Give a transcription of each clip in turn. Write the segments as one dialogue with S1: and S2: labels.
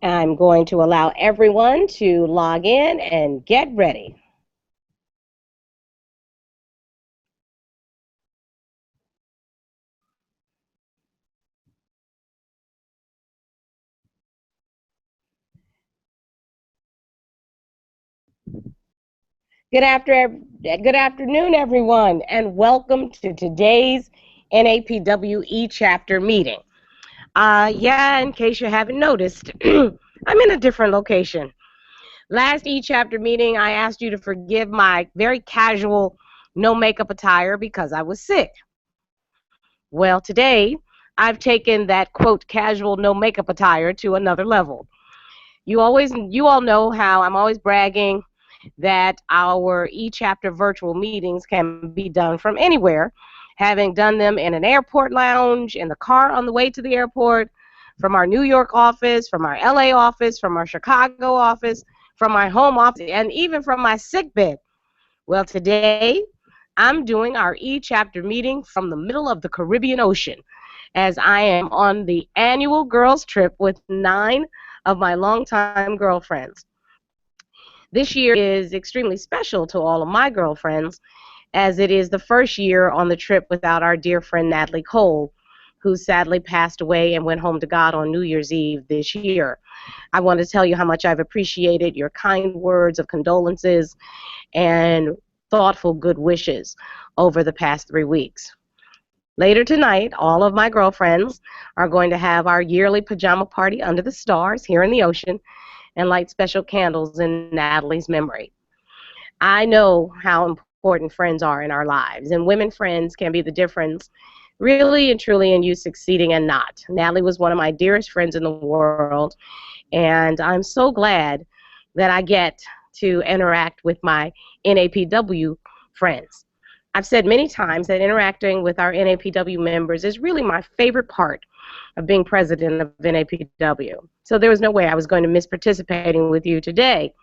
S1: I'm going to allow everyone to log in and get ready. Good afternoon, everyone, and welcome to today's NAPW eChapter meeting. Yeah, in case you haven't noticed, I'm in a different location. Last eChapter meeting, I asked you to forgive my very casual, no makeup attire because I was sick. Well, today, I've taken that quote casual, no makeup attire to another level. You all know how I'm always bragging that our eChapter virtual meetings can be done from anywhere, having done them in an airport lounge, in the car on the way to the airport, from our New York office, from our LA office, from our Chicago office, from my home office, and even from my sick bed. Well, today I'm doing our eChapter meeting from the middle of the Caribbean Ocean, as I am on the annual girls' trip with 9 of my longtime girlfriends. This year is extremely special to all of my girlfriends, as it is the first year on the trip without our dear friend Natalie Cole, who sadly passed away and went home to God on New Year's Eve this year. I want to tell you how much I've appreciated your kind words of condolences and thoughtful good wishes over the past 3 weeks. Later tonight, all of my girlfriends are going to have our yearly pajama party under the stars here in the ocean and light special candles in Natalie's memory. I know how important friends are in our lives, and women friends can be the difference, really and truly, in you succeeding and not. Natalie was one of my dearest friends in the world, and I'm so glad that I get to interact with my NAPW friends. I've said many times that interacting with our NAPW members is really my favorite part of being president of NAPW. So there was no way I was going to miss participating with you today.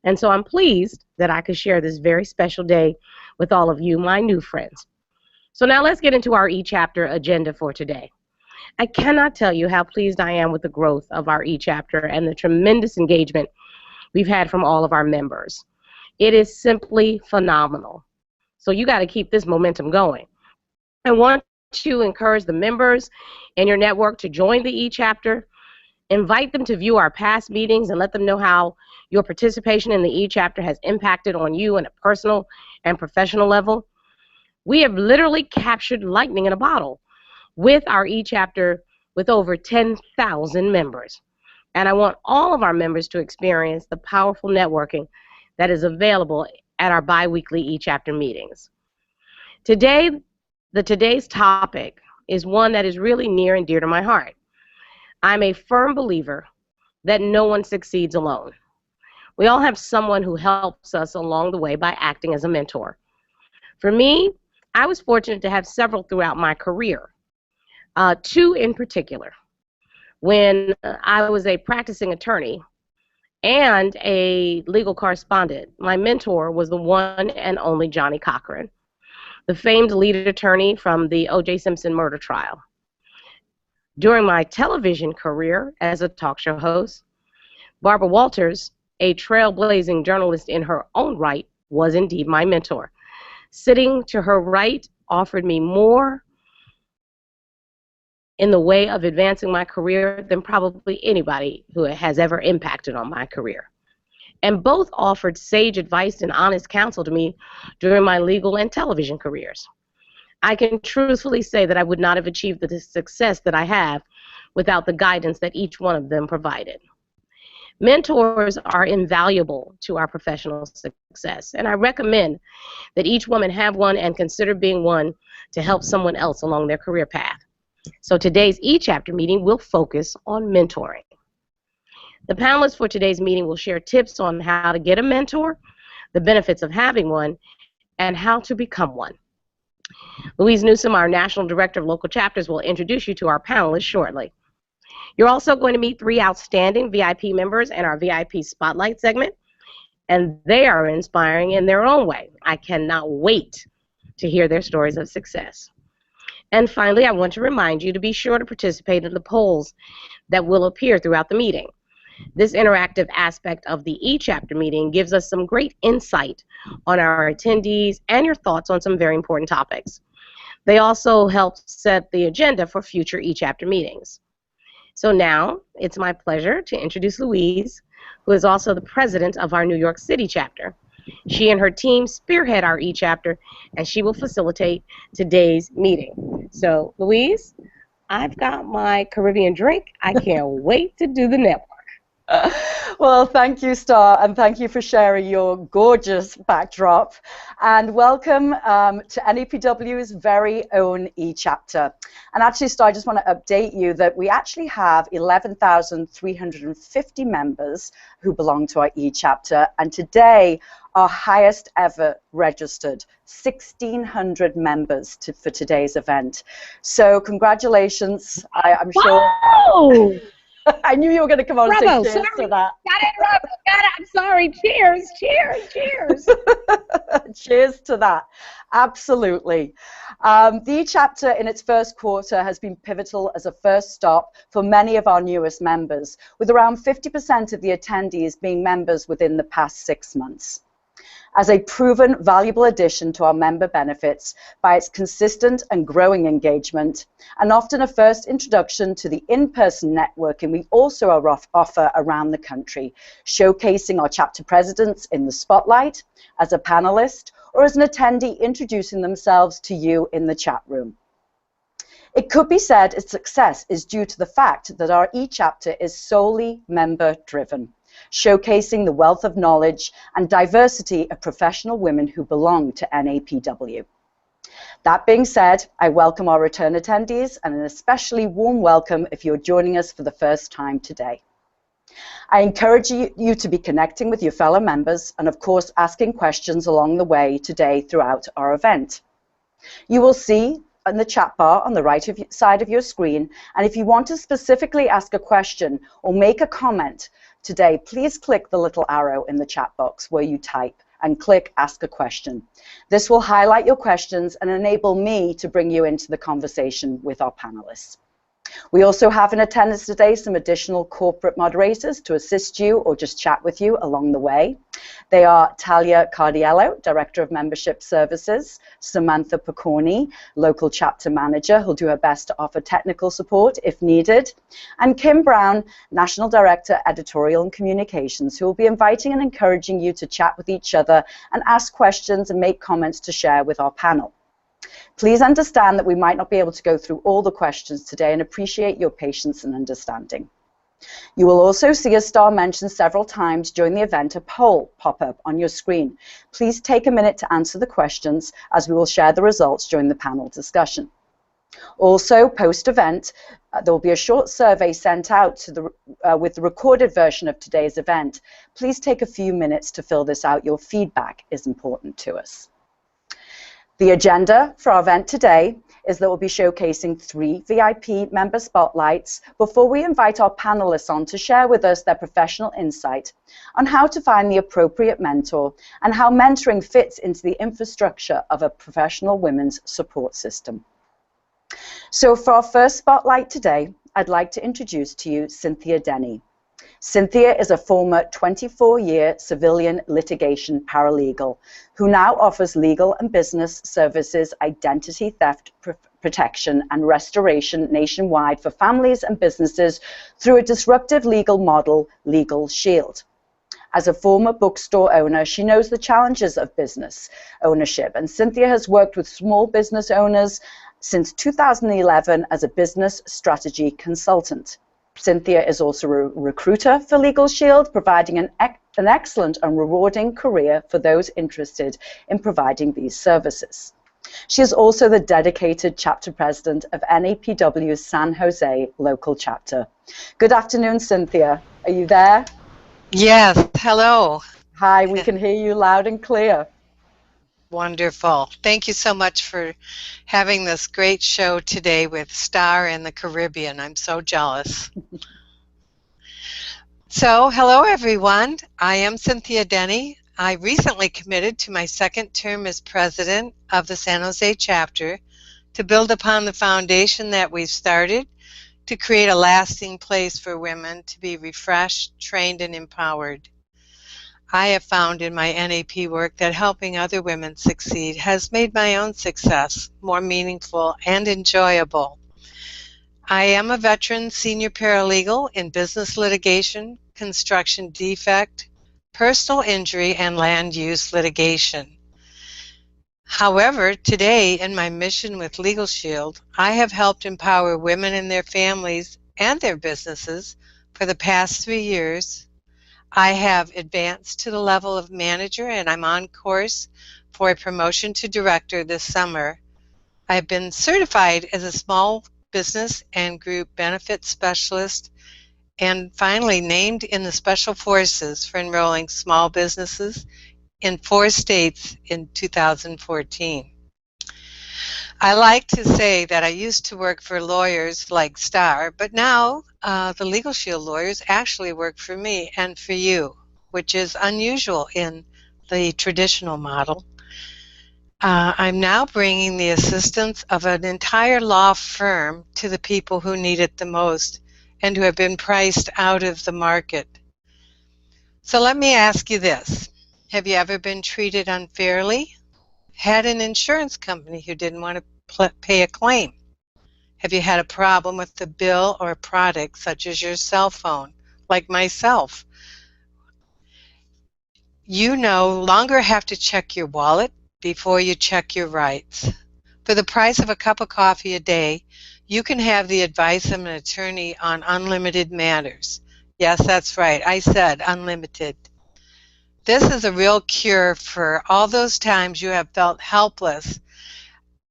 S1: And so I'm pleased that I could share this very special day with all of you, my new friends. So now let's get into our eChapter agenda for today. I cannot tell you how pleased I am with the growth of our eChapter and the tremendous engagement we've had from all of our members. It is simply phenomenal. So you got to keep this momentum going. I want to encourage the members in your network to join the eChapter. Invite them to view our past meetings and let them know how your participation in the eChapter has impacted on you on a personal and professional level. We have literally captured lightning in a bottle with our eChapter with over 10,000 members. And I want all of our members to experience the powerful networking that is available at our bi-weekly eChapter meetings. Today's topic is one that is really near and dear to my heart. I'm a firm believer that no one succeeds alone. We all have someone who helps us along the way by acting as a mentor. For me, I was fortunate to have several throughout my career, 2 in particular. When I was a practicing attorney and a legal correspondent, my mentor was the one and only Johnny Cochran, the famed lead attorney from the O.J. Simpson murder trial. During my television career as a talk show host, Barbara Walters, a trailblazing journalist in her own right, was indeed my mentor. Sitting to her right offered me more in the way of advancing my career than probably anybody who has ever impacted on my career. And both offered sage advice and honest counsel to me during my legal and television careers. I can truthfully say that I would not have achieved the success that I have without the guidance that each one of them provided. Mentors are invaluable to our professional success, and I recommend that each woman have one and consider being one to help someone else along their career path. So today's eChapter meeting will focus on mentoring. The panelists for today's meeting will share tips on how to get a mentor, the benefits of having one, and how to become one. Louise Newsom, our National Director of Local Chapters, will introduce you to our panelists shortly. You're also going to meet 3 outstanding VIP members in our VIP Spotlight segment, and they are inspiring in their own way. I cannot wait to hear their stories of success. And finally, I want to remind you to be sure to participate in the polls that will appear throughout the meeting. This interactive aspect of the eChapter meeting gives us some great insight on our attendees and your thoughts on some very important topics. They also help set the agenda for future eChapter meetings. So now it's my pleasure to introduce Louise, who is also the president of our New York City chapter. She and her team spearhead our eChapter, and she will facilitate today's meeting. So, Louise, I've got my Caribbean drink. I can't wait to do the network.
S2: Well, thank you, Star, and thank you for sharing your gorgeous backdrop. And welcome to NAPW's very own eChapter. And actually, Star, I just want to update you that we actually have 11,350 members who belong to our eChapter. And today, our highest ever registered, 1,600 members for today's event. So congratulations, I'm sure.
S1: Whoa!
S2: I knew you were going to come on
S1: Bravo,
S2: and say cheers to that.
S1: Got it, I'm sorry. Cheers, cheers, cheers.
S2: Cheers to that. Absolutely. The eChapter in its first quarter has been pivotal as a first stop for many of our newest members, with around 50% of the attendees being members within the past 6 months. As a proven, valuable addition to our member benefits by its consistent and growing engagement, and often a first introduction to the in-person networking we also offer around the country, showcasing our chapter presidents in the spotlight, as a panelist, or as an attendee introducing themselves to you in the chat room. It could be said its success is due to the fact that our eChapter is solely member-driven, showcasing the wealth of knowledge and diversity of professional women who belong to NAPW. That being said, I welcome our return attendees and an especially warm welcome if you're joining us for the first time today. I encourage you to be connecting with your fellow members and, of course, asking questions along the way today throughout our event. You will see in the chat bar on the right side of your screen, and if you want to specifically ask a question or make a comment today, please click the little arrow in the chat box where you type and click Ask a Question. This will highlight your questions and enable me to bring you into the conversation with our panelists. We also have in attendance today some additional corporate moderators to assist you or just chat with you along the way. They are Talia Cardiello, Director of Membership Services, Samantha Picorni, Local Chapter Manager, who'll do her best to offer technical support if needed, and Kim Brown, National Director, Editorial and Communications, who will be inviting and encouraging you to chat with each other and ask questions and make comments to share with our panel. Please understand that we might not be able to go through all the questions today and appreciate your patience and understanding. You will also see, as Star mentioned several times during the event, a poll pop up on your screen. Please take a minute to answer the questions as we will share the results during the panel discussion. Also, post-event, there will be a short survey sent out to with the recorded version of today's event. Please take a few minutes to fill this out. Your feedback is important to us. The agenda for our event today is that we'll be showcasing 3 VIP member spotlights before we invite our panelists on to share with us their professional insight on how to find the appropriate mentor and how mentoring fits into the infrastructure of a professional women's support system. So for our first spotlight today, I'd like to introduce to you Cynthia Denny. Cynthia is a former 24-year civilian litigation paralegal who now offers legal and business services, identity theft protection and restoration nationwide for families and businesses through a disruptive legal model, Legal Shield. As a former bookstore owner, she knows the challenges of business ownership, and Cynthia has worked with small business owners since 2011 as a business strategy consultant. Cynthia is also a recruiter for Legal Shield, providing an excellent and rewarding career for those interested in providing these services. She is also the dedicated chapter president of NAPW's San Jose local chapter. Good afternoon, Cynthia. Are you there?
S3: Yes, hello.
S2: Hi, we can hear you loud and clear.
S3: Wonderful. Thank you so much for having this great show today with Star in the Caribbean. I'm so jealous. So, hello everyone. I am Cynthia Denny. I recently committed to my second term as president of the San Jose chapter to build upon the foundation that we've started to create a lasting place for women to be refreshed, trained, and empowered. I have found in my NAP work that helping other women succeed has made my own success more meaningful and enjoyable. I am a veteran senior paralegal in business litigation, construction defect, personal injury, and land use litigation. However, today in my mission with Legal Shield, I have helped empower women and their families and their businesses for the past 3 years. I have advanced to the level of manager and I'm on course for a promotion to director this summer. I have been certified as a small business and group benefit specialist and finally named in the Special Forces for enrolling small businesses in 4 states in 2014. I like to say that I used to work for lawyers like Starr, but now the Legal Shield lawyers actually work for me and for you, which is unusual in the traditional model. I'm now bringing the assistance of an entire law firm to the people who need it the most and who have been priced out of the market. So let me ask you this. Have you ever been treated unfairly? Had an insurance company who didn't want to pay a claim? Have you had a problem with a bill or a product such as your cell phone, like myself? You no longer have to check your wallet before you check your rights. For the price of a cup of coffee a day, you can have the advice of an attorney on unlimited matters. Yes, that's right, I said unlimited. This is a real cure for all those times you have felt helpless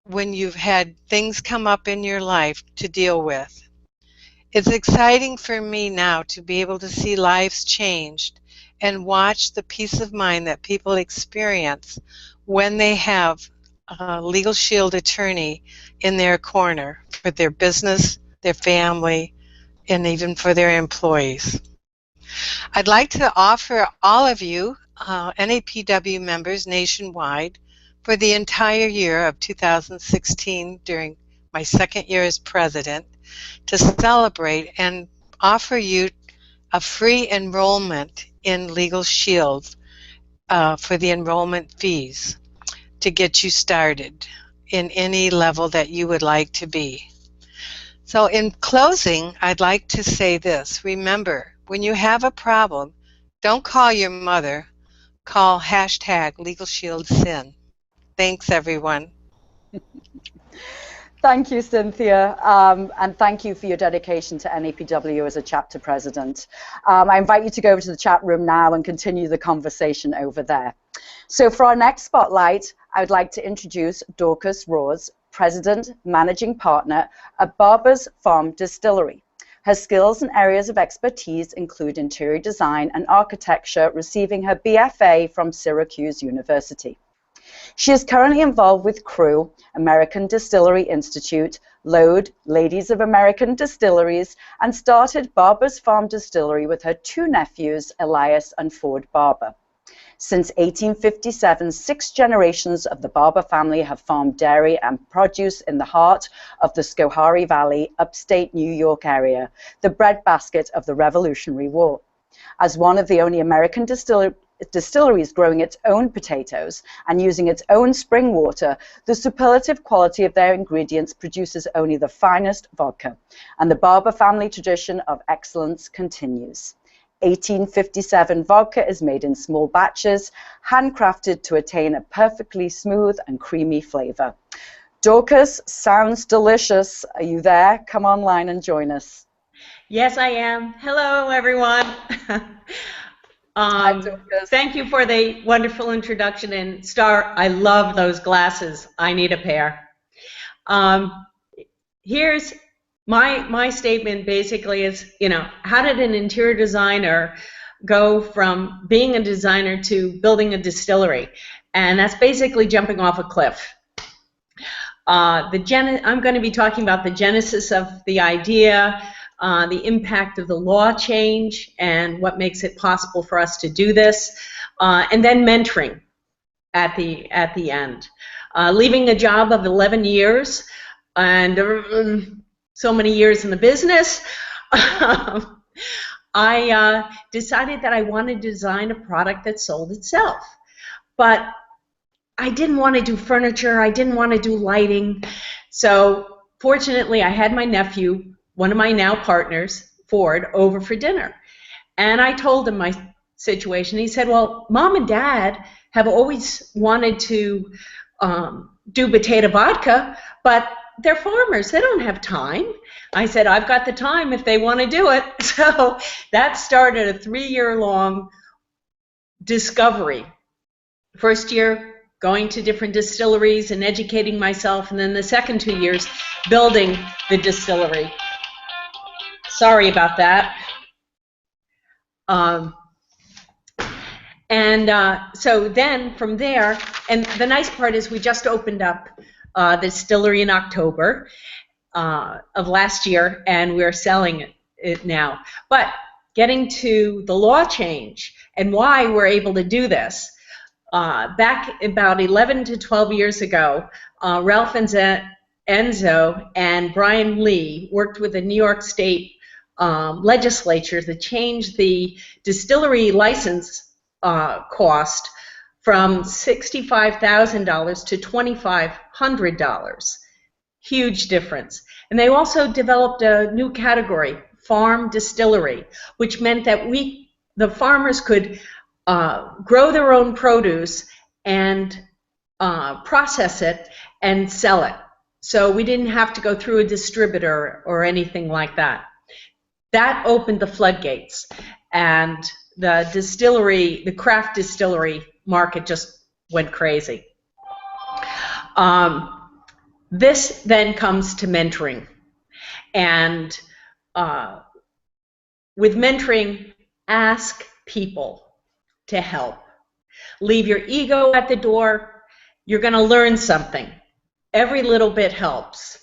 S3: when you've had things come up in your life to deal with. It's exciting for me now to be able to see lives changed and watch the peace of mind that people experience when they have a Legal Shield attorney in their corner for their business, their family, and even for their employees. I'd like to offer all of you NAPW members nationwide for the entire year of 2016 during my second year as president to celebrate and offer you a free enrollment in Legal Shield for the enrollment fees to get you started in any level that you would like to be. So in closing, I'd like to say this. Remember, when you have a problem, don't call your mother. Call #LegalShieldSin. Thanks, everyone.
S2: Thank you, Cynthia, and thank you for your dedication to NAPW as a chapter president. I invite you to go over to the chat room now and continue the conversation over there. So for our next spotlight, I would like to introduce Dorcas Roars, President, Managing Partner at Barber's Farm Distillery. Her skills and areas of expertise include interior design and architecture, receiving her BFA from Syracuse University. She is currently involved with CREW, American Distillery Institute, LODE, Ladies of American Distilleries, and started Barber's Farm Distillery with her 2 nephews, Elias and Ford Barber. Since 1857, 6 generations of the Barber family have farmed dairy and produce in the heart of the Schoharie Valley, upstate New York area, the breadbasket of the Revolutionary War. As one of the only American distilleries growing its own potatoes and using its own spring water, the superlative quality of their ingredients produces only the finest vodka, and the Barber family tradition of excellence continues. 1857 vodka is made in small batches, handcrafted to attain a perfectly smooth and creamy flavor. Dorcas, sounds delicious. Are you there? Come online and join us.
S4: Yes, I am. Hello, everyone.
S2: Hi, Dorcas.
S4: Thank you for the wonderful introduction. And Star, I love those glasses. I need a pair. Here's my statement basically is, how did an interior designer go from being a designer to building a distillery? And that's basically jumping off a cliff. I'm going to be talking about the genesis of the idea, the impact of the law change, and what makes it possible for us to do this, and then mentoring at the end. Leaving a job of 11 years and so many years in the business, I decided that I wanted to design a product that sold itself. But I didn't want to do furniture. I didn't want to do lighting. So fortunately, I had my nephew, one of my now partners, Ford, over for dinner. And I told him my situation. He said, well, Mom and Dad have always wanted to do potato vodka, but they're farmers. They don't have time. I said, I've got the time if they want to do it. So that started a 3-year-long discovery. First year, going to different distilleries and educating myself, and then the second 2 years, building the distillery. Sorry about that. So then from there, and the nice part is we just opened up the distillery in October of last year, and we're selling it now. But getting to the law change and why we're able to do this, back about 11 to 12 years ago, Ralph Enzo and Brian Lee worked with the New York State legislature to change the distillery license cost from $65,000 to $2,500. Huge difference. And they also developed a new category, farm distillery, which meant that the farmers could grow their own produce and process it and sell it. So we didn't have to go through a distributor or anything like that. That opened the floodgates, and the distillery, the craft distillery market just went crazy. This then comes to mentoring. And with mentoring, ask people to help. Leave your ego at the door. You're going to learn something. Every little bit helps.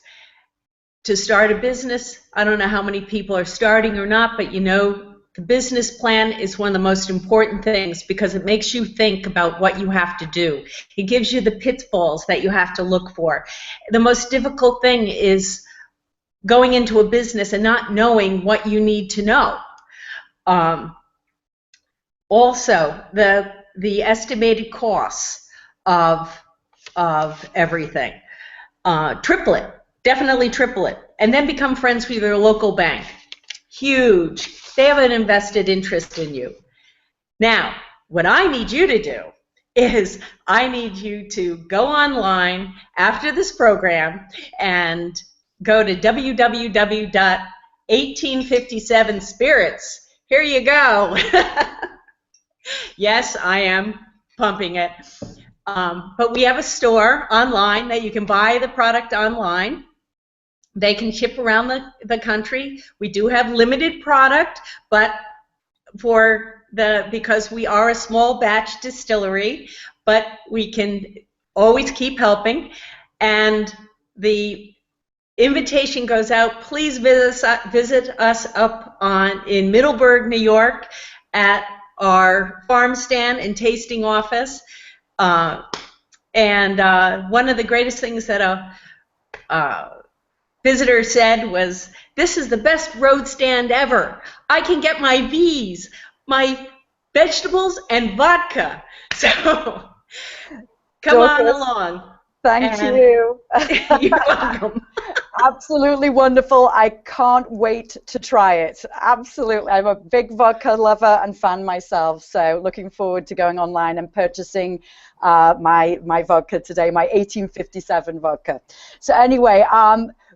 S4: To start a business, I don't know how many people are starting or not, but the business plan is one of the most important things because it makes you think about what you have to do. It gives you the pitfalls that you have to look for. The most difficult thing is going into a business and not knowing what you need to know. Also, the estimated costs of everything. Triple it. Definitely triple it. And then become friends with your local bank. Huge. They have an invested interest in you. Now, what I need you to do is I need you to go online after this program and go to www.1857spirits. Here you go. Yes, I am pumping it. But we have a store online that you can buy the product online. They can ship around the country. We do have limited product, but because we are a small batch distillery, but we can always keep helping. And the invitation goes out. Please visit us up in Middleburg, New York, at our farm stand and tasting office. And one of the greatest things that a visitor said was, "This is the best road stand ever. I can get my V's, my vegetables, and vodka." So come on along.
S2: Thank you.
S4: You're welcome.
S2: Absolutely wonderful. I can't wait to try it. Absolutely. I'm a big vodka lover and fan myself, so looking forward to going online and purchasing my vodka today, my 1857 vodka. So anyway,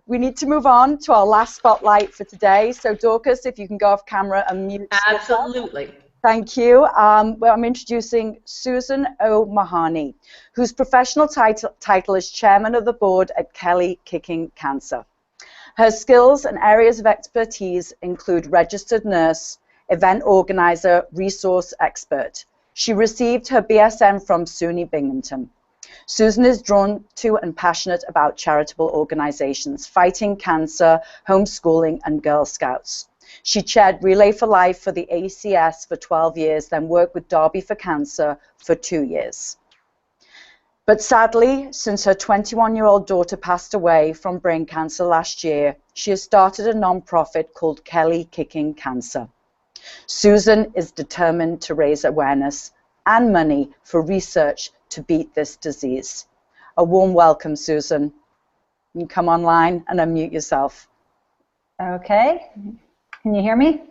S2: we need to move on to our last spotlight for today. So Dorcas, if you can go off camera and mute.
S4: Absolutely.
S2: Thank you. I'm introducing Susan O'Mahony, whose professional title is Chairman of the Board at Kelly Kicking Cancer. Her skills and areas of expertise include registered nurse, event organizer, resource expert. She received her BSN from SUNY Binghamton. Susan is drawn to and passionate about charitable organizations, fighting cancer, homeschooling, and Girl Scouts. She chaired Relay for Life for the ACS for 12 years, then worked with Derby for Cancer for 2 years. But sadly, since her 21-year-old daughter passed away from brain cancer last year, she has started a nonprofit called Kelly Kicking Cancer. Susan is determined to raise awareness and money for research to beat this disease. A warm welcome, Susan. You can come online and unmute yourself.
S5: Okay, can you hear me?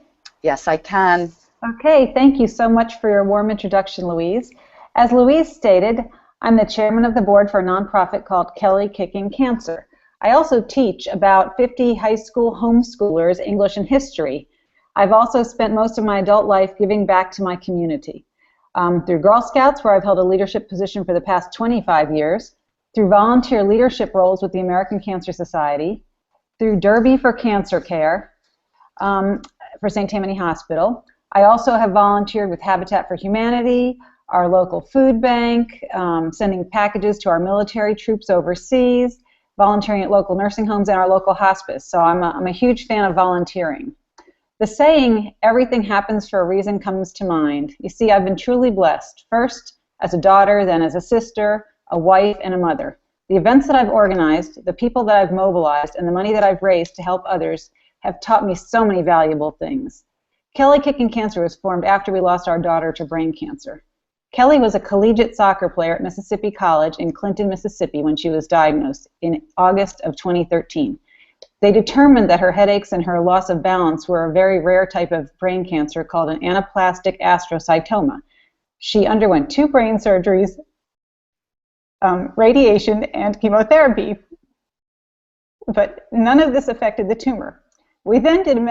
S2: Yes, I can.
S5: Okay, thank you so much for your warm introduction, Louise. As Louise stated, I'm the chairman of the board for a nonprofit called Kelly Kicking Cancer. I also teach about 50 high school homeschoolers English and history. I've also spent most of my adult life giving back to my community. Through Girl Scouts, where I've held a leadership position for the past 25 years, through volunteer leadership roles with the American Cancer Society, through Derby for Cancer Care for St. Tammany Hospital. I also have volunteered with Habitat for Humanity, our local food bank, sending packages to our military troops overseas, volunteering at local nursing homes and our local hospice. So I'm a huge fan of volunteering. The saying, everything happens for a reason, comes to mind. You see, I've been truly blessed, first as a daughter, then as a sister, a wife, and a mother. The events that I've organized, the people that I've mobilized, and the money that I've raised to help others have taught me so many valuable things. Kelly Kicking Cancer was formed after we lost our daughter to brain cancer. Kelly was a collegiate soccer player at Mississippi College in Clinton, Mississippi when she was diagnosed in August of 2013. They determined that her headaches and her loss of balance were a very rare type of brain cancer called an anaplastic astrocytoma. She underwent 2 brain surgeries, radiation, and chemotherapy, but none of this affected the tumor. We then did a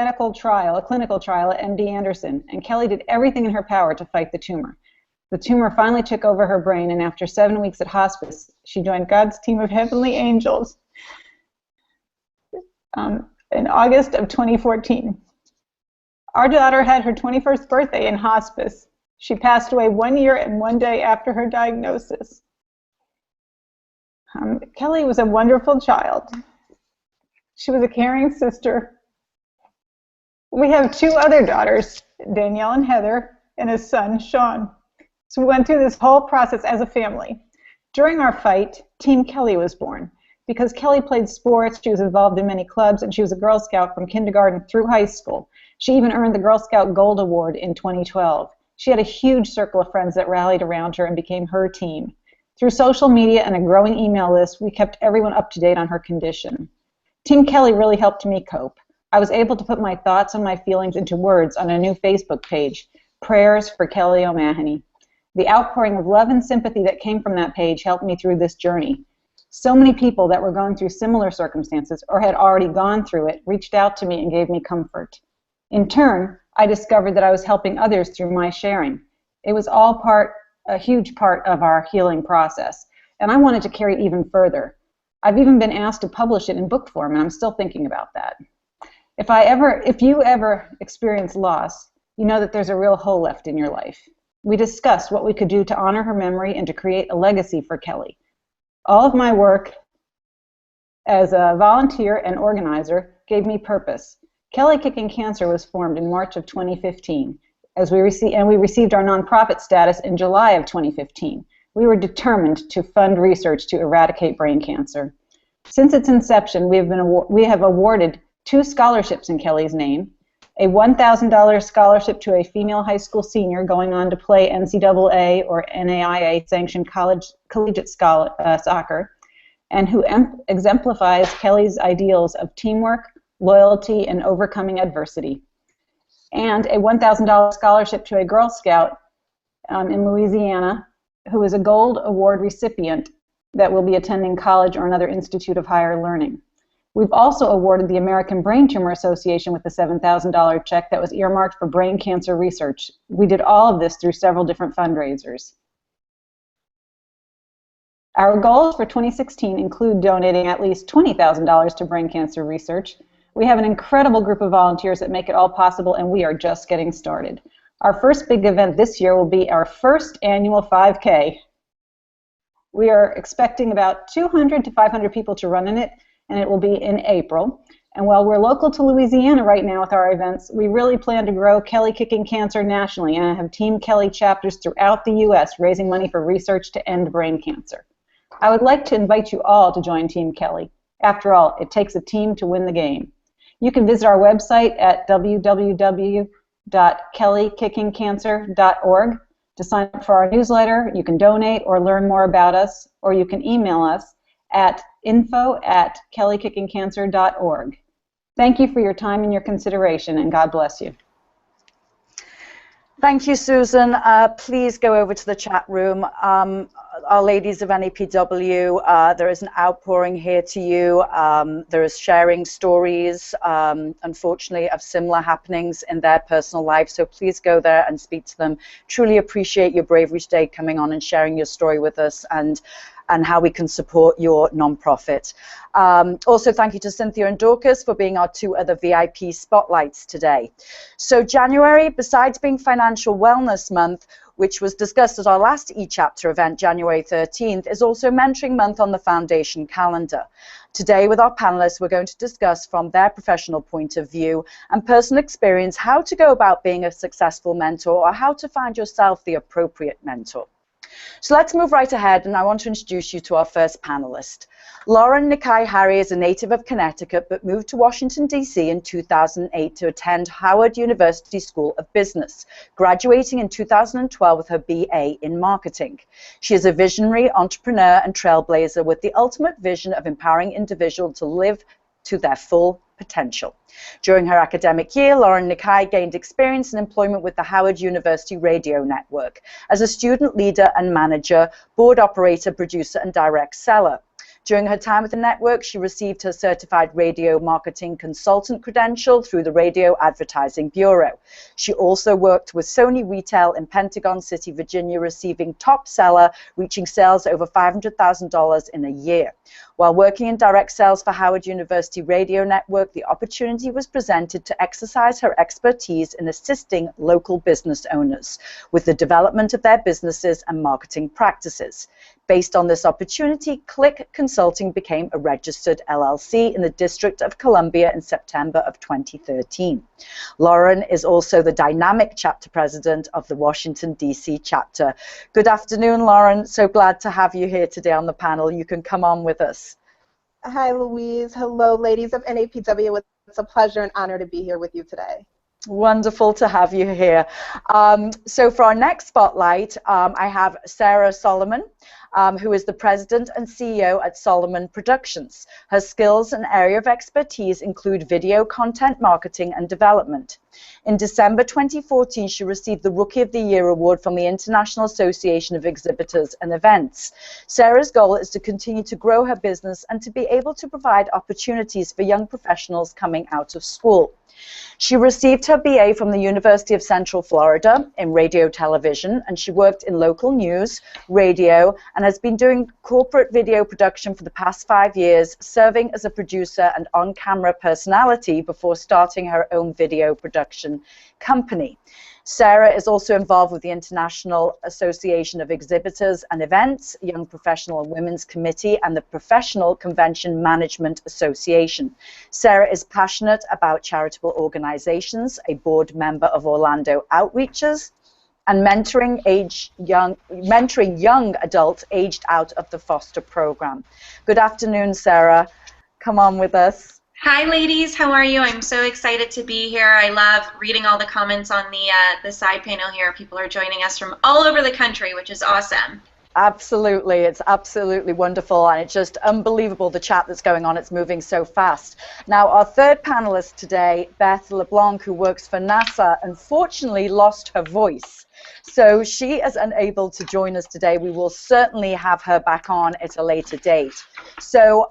S5: clinical trial at MD Anderson, and Kelly did everything in her power to fight the tumor. The tumor finally took over her brain, and after 7 weeks at hospice, she joined God's team of heavenly angels in August of 2014. Our daughter had her 21st birthday in hospice. She passed away 1 year and 1 day after her diagnosis. Kelly was a wonderful child. She was a caring sister. We have 2 other daughters, Danielle and Heather, and a son, Sean. So we went through this whole process as a family. During our fight, Team Kelly was born. Because Kelly played sports, she was involved in many clubs, and she was a Girl Scout from kindergarten through high school. She even earned the Girl Scout Gold Award in 2012. She had a huge circle of friends that rallied around her and became her team. Through social media and a growing email list, we kept everyone up to date on her condition. Team Kelly really helped me cope. I was able to put my thoughts and my feelings into words on a new Facebook page, Prayers for Kelly O'Mahony. The outpouring of love and sympathy that came from that page helped me through this journey. So many people that were going through similar circumstances or had already gone through it reached out to me and gave me comfort. In turn, I discovered that I was helping others through my sharing. It was all a huge part of our healing process, and I wanted to carry it even further. I've even been asked to publish it in book form, and I'm still thinking about that. If you ever experience loss, you know that there's a real hole left in your life. We discussed what we could do to honor her memory and to create a legacy for Kelly. All of my work as a volunteer and organizer gave me purpose. Kelly Kicking Cancer was formed in March of 2015, we received our nonprofit status in July of 2015. We were determined to fund research to eradicate brain cancer. Since its inception, we have awarded 2 scholarships in Kelly's name, a $1,000 scholarship to a female high school senior going on to play NCAA or NAIA-sanctioned collegiate soccer, and who exemplifies Kelly's ideals of teamwork, loyalty, and overcoming adversity, and a $1,000 scholarship to a Girl Scout in Louisiana who is a Gold Award recipient that will be attending college or another institute of higher learning. We've also awarded the American Brain Tumor Association with a $7,000 check that was earmarked for brain cancer research. We did all of this through several different fundraisers. Our goals for 2016 include donating at least $20,000 to brain cancer research. We have an incredible group of volunteers that make it all possible, and we are just getting started. Our first big event this year will be our first annual 5K. We are expecting about 200 to 500 people to run in it, and it will be in April. And while we're local to Louisiana right now with our events, we really plan to grow Kelly Kicking Cancer nationally and have Team Kelly chapters throughout the U.S. raising money for research to end brain cancer. I would like to invite you all to join Team Kelly. After all, it takes a team to win the game. You can visit our website at www.kellykickingcancer.org to sign up for our newsletter. You can donate or learn more about us, or you can email us at info@kellykickingcancer.org. Thank you for your time and your consideration, and God bless you.
S2: Thank you, Susan. Please go over to the chat room. Our ladies of NAPW, there is an outpouring here to you. There is sharing stories, unfortunately, of similar happenings in their personal lives. So please go there and speak to them. Truly appreciate your bravery today coming on and sharing your story with us and how we can support your nonprofit. Also, thank you to Cynthia and Dorcas for being our two other VIP spotlights today. So January, besides being Financial Wellness Month, which was discussed at our last eChapter event, January 13th, is also Mentoring Month on the Foundation calendar. Today, with our panelists, we're going to discuss from their professional point of view and personal experience how to go about being a successful mentor or how to find yourself the appropriate mentor. So let's move right ahead, and I want to introduce you to our first panelist. Lauren Nikai Harry is a native of Connecticut, but moved to Washington, D.C. in 2008 to attend Howard University School of Business, graduating in 2012 with her BA in marketing. She is a visionary, entrepreneur, and trailblazer with the ultimate vision of empowering individuals to live to their full potential. During her academic year, Lauren Nikai gained experience and employment with the Howard University Radio Network as a student leader and manager, board operator, producer, and direct seller. During her time with the network, she received her certified radio marketing consultant credential through the Radio Advertising Bureau. She also worked with Sony Retail in Pentagon City, Virginia, receiving top seller, reaching sales over $500,000 in a year. While working in direct sales for Howard University Radio Network, the opportunity was presented to exercise her expertise in assisting local business owners with the development of their businesses and marketing practices. Based on this opportunity, Click Consulting became a registered LLC in the District of Columbia in September of 2013. Lauren is also the dynamic chapter president of the Washington, D.C. chapter. Good afternoon, Lauren. So glad to have you here today on the panel. You can come on with us.
S6: Hi, Louise. Hello, ladies of NAPW. It's a pleasure and honor to be here with you today.
S2: Wonderful to have you here. So for our next spotlight, I have Sarah Solomon, who is the president and CEO at Solomon Productions. Her skills and area of expertise include video content marketing and development. In December 2014, she received the Rookie of the Year award from the International Association of Exhibitors and Events. Sarah's goal is to continue to grow her business and to be able to provide opportunities for young professionals coming out of school. She received her BA from the University of Central Florida in radio television, and she worked in local news, radio, and has been doing corporate video production for the past 5 years, serving as a producer and on-camera personality before starting her own video production company. Sarah is also involved with the International Association of Exhibitors and Events, Young Professional and Women's Committee, and the Professional Convention Management Association. Sarah is passionate about charitable organizations, a board member of Orlando Outreaches, and mentoring young adults aged out of the foster program. Good afternoon, Sarah. Come on with us.
S7: Hi, ladies. How are you? I'm so excited to be here. I love reading all the comments on the side panel here. People are joining us from all over the country, which is awesome.
S2: Absolutely. It's absolutely wonderful, and it's just unbelievable the chat that's going on. It's moving so fast. Now, our third panelist today, Beth LeBlanc, who works for NASA, unfortunately lost her voice. So she is unable to join us today. We will certainly have her back on at a later date. So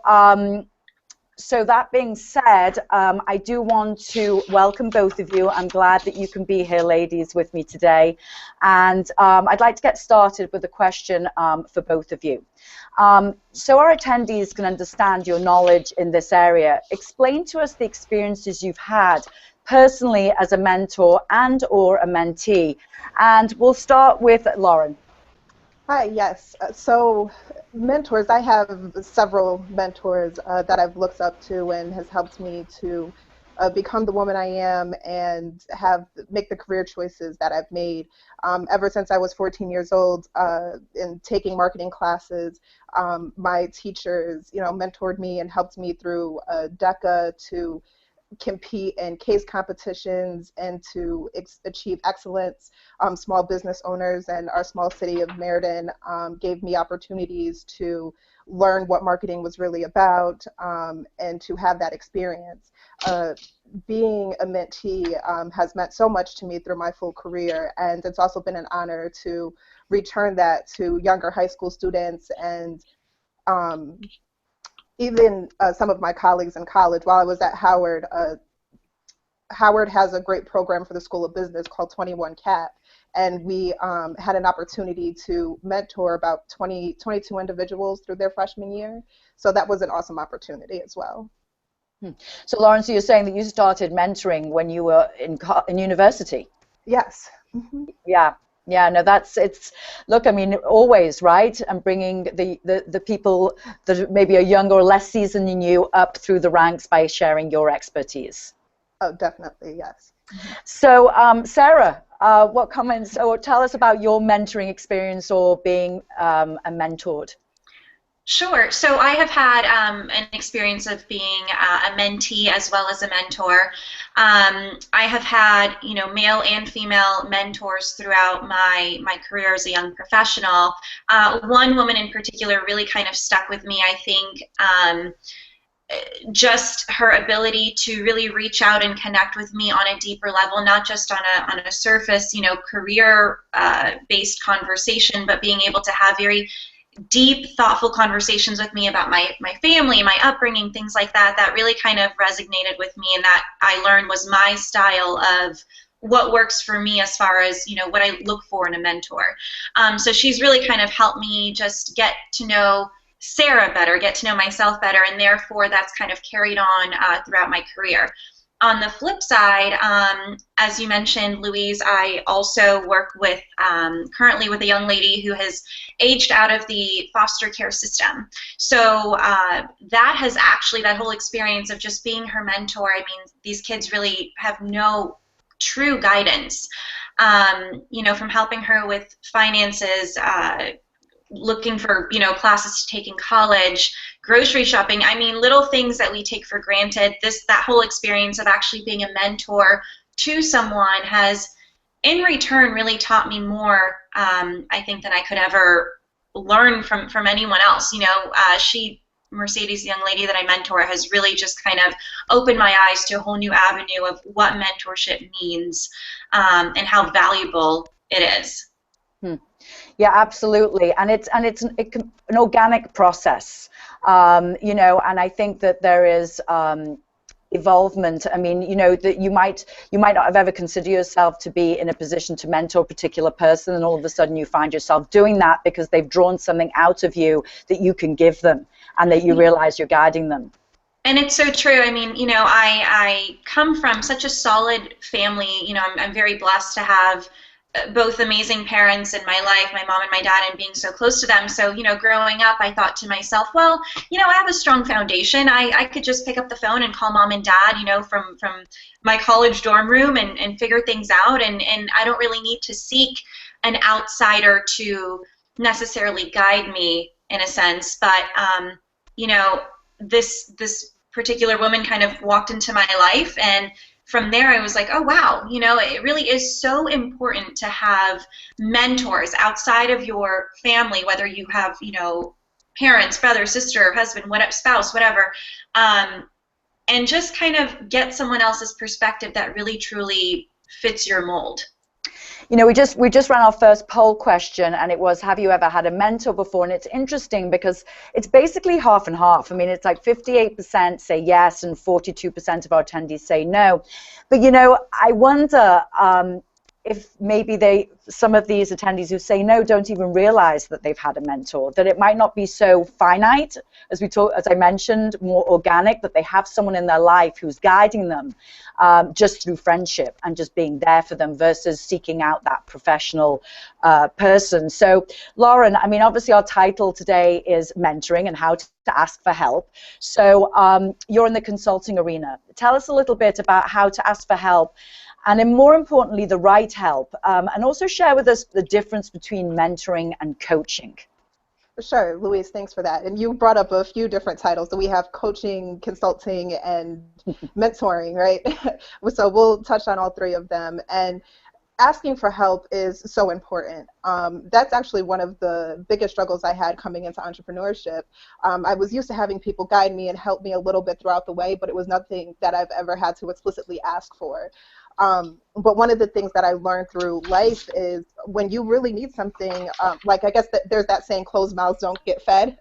S2: that being said, I do want to welcome both of you. I'm glad that you can be here, ladies, with me today. And I'd like to get started with a question for both of you. So our attendees can understand your knowledge in this area. Explain to us the experiences you've had personally as a mentor and or a mentee. And we'll start with Lauren.
S6: Hi, yes. So mentors, I have several mentors that I've looked up to and has helped me to become the woman I am and make the career choices that I've made. Ever since I was 14 years old, in taking marketing classes, my teachers, mentored me and helped me through DECA to compete in case competitions and to achieve excellence. Small business owners and our small city of Meriden gave me opportunities to learn what marketing was really about, and to have that experience. Being a mentee has meant so much to me through my full career, and it's also been an honor to return that to younger high school students and even some of my colleagues in college. While I was at Howard, Howard has a great program for the School of Business called 21 CAP, and we had an opportunity to mentor about 22 individuals through their freshman year. So that was an awesome opportunity as well.
S2: So Lawrence, you're saying that you started mentoring when you were in university?
S6: Yes. Mm-hmm.
S2: Yeah. Yeah, no, look, I mean, always, right? And bringing the people that maybe are younger or less seasoned than you up through the ranks by sharing your expertise.
S6: Oh, definitely, yes.
S2: So, Sarah, what comments, or tell us about your mentoring experience or being a mentored?
S7: Sure. So I have had an experience of being a mentee as well as a mentor. I have had, male and female mentors throughout my career as a young professional. One woman in particular really kind of stuck with me, I think. Just her ability to really reach out and connect with me on a deeper level, not just on a surface, career based conversation, but being able to have very deep, thoughtful conversations with me about my family, my upbringing, things like that, that really kind of resonated with me, and that I learned was my style of what works for me as far as, what I look for in a mentor. So she's really kind of helped me just get to know Sarah better, get to know myself better, and therefore that's kind of carried on throughout my career. On the flip side, as you mentioned, Louise, I also work with currently with a young lady who has aged out of the foster care system. So that has actually, that whole experience of just being her mentor, I mean, these kids really have no true guidance, from helping her with finances, looking for, classes to take in college, grocery shopping. I mean, little things that we take for granted. That whole experience of actually being a mentor to someone has, in return, really taught me more, I think, than I could ever learn from anyone else. Mercedes, the young lady that I mentor, has really just kind of opened my eyes to a whole new avenue of what mentorship means, and how valuable it is.
S2: Yeah, absolutely, and it's an organic process, and I think that there is evolvement. I mean, that you might not have ever considered yourself to be in a position to mentor a particular person, and all of a sudden you find yourself doing that because they've drawn something out of you that you can give them, and that you realize you're guiding them.
S7: And it's so true. I mean, I come from such a solid family. I'm very blessed to have both amazing parents in my life, my mom and my dad, and being so close to them. So, growing up, I thought to myself, well, I have a strong foundation. I could just pick up the phone and call mom and dad, from my college dorm room and figure things out. And I don't really need to seek an outsider to necessarily guide me, in a sense. But, this particular woman kind of walked into my life, and from there I was like, oh wow, it really is so important to have mentors outside of your family, whether you have, parents, brother, sister, husband, whatever, spouse, whatever, and just kind of get someone else's perspective that really truly fits your mold.
S2: We just ran our first poll question, and it was, have you ever had a mentor before? And it's interesting because it's basically half and half. I mean, it's like 58% say yes and 42% of our attendees say no. But I wonder, if maybe some of these attendees who say no don't even realize that they've had a mentor, that it might not be so finite, as I mentioned, more organic, that they have someone in their life who's guiding them just through friendship and just being there for them versus seeking out that professional person. So Lauren, I mean, obviously our title today is mentoring and how to ask for help. So you're in the consulting arena. Tell us a little bit about how to ask for help, and then more importantly, the right help, and also share with us the difference between mentoring and coaching.
S6: Sure, Louise, thanks for that. And you brought up a few different titles. So we have coaching, consulting, and mentoring, right? So we'll touch on all three of them. And asking for help is so important. That's actually one of the biggest struggles I had coming into entrepreneurship. I was used to having people guide me and help me a little bit throughout the way, but it was nothing that I've ever had to explicitly ask for. But one of the things that I learned through life is when you really need something, like I guess that there's that saying, closed mouths don't get fed.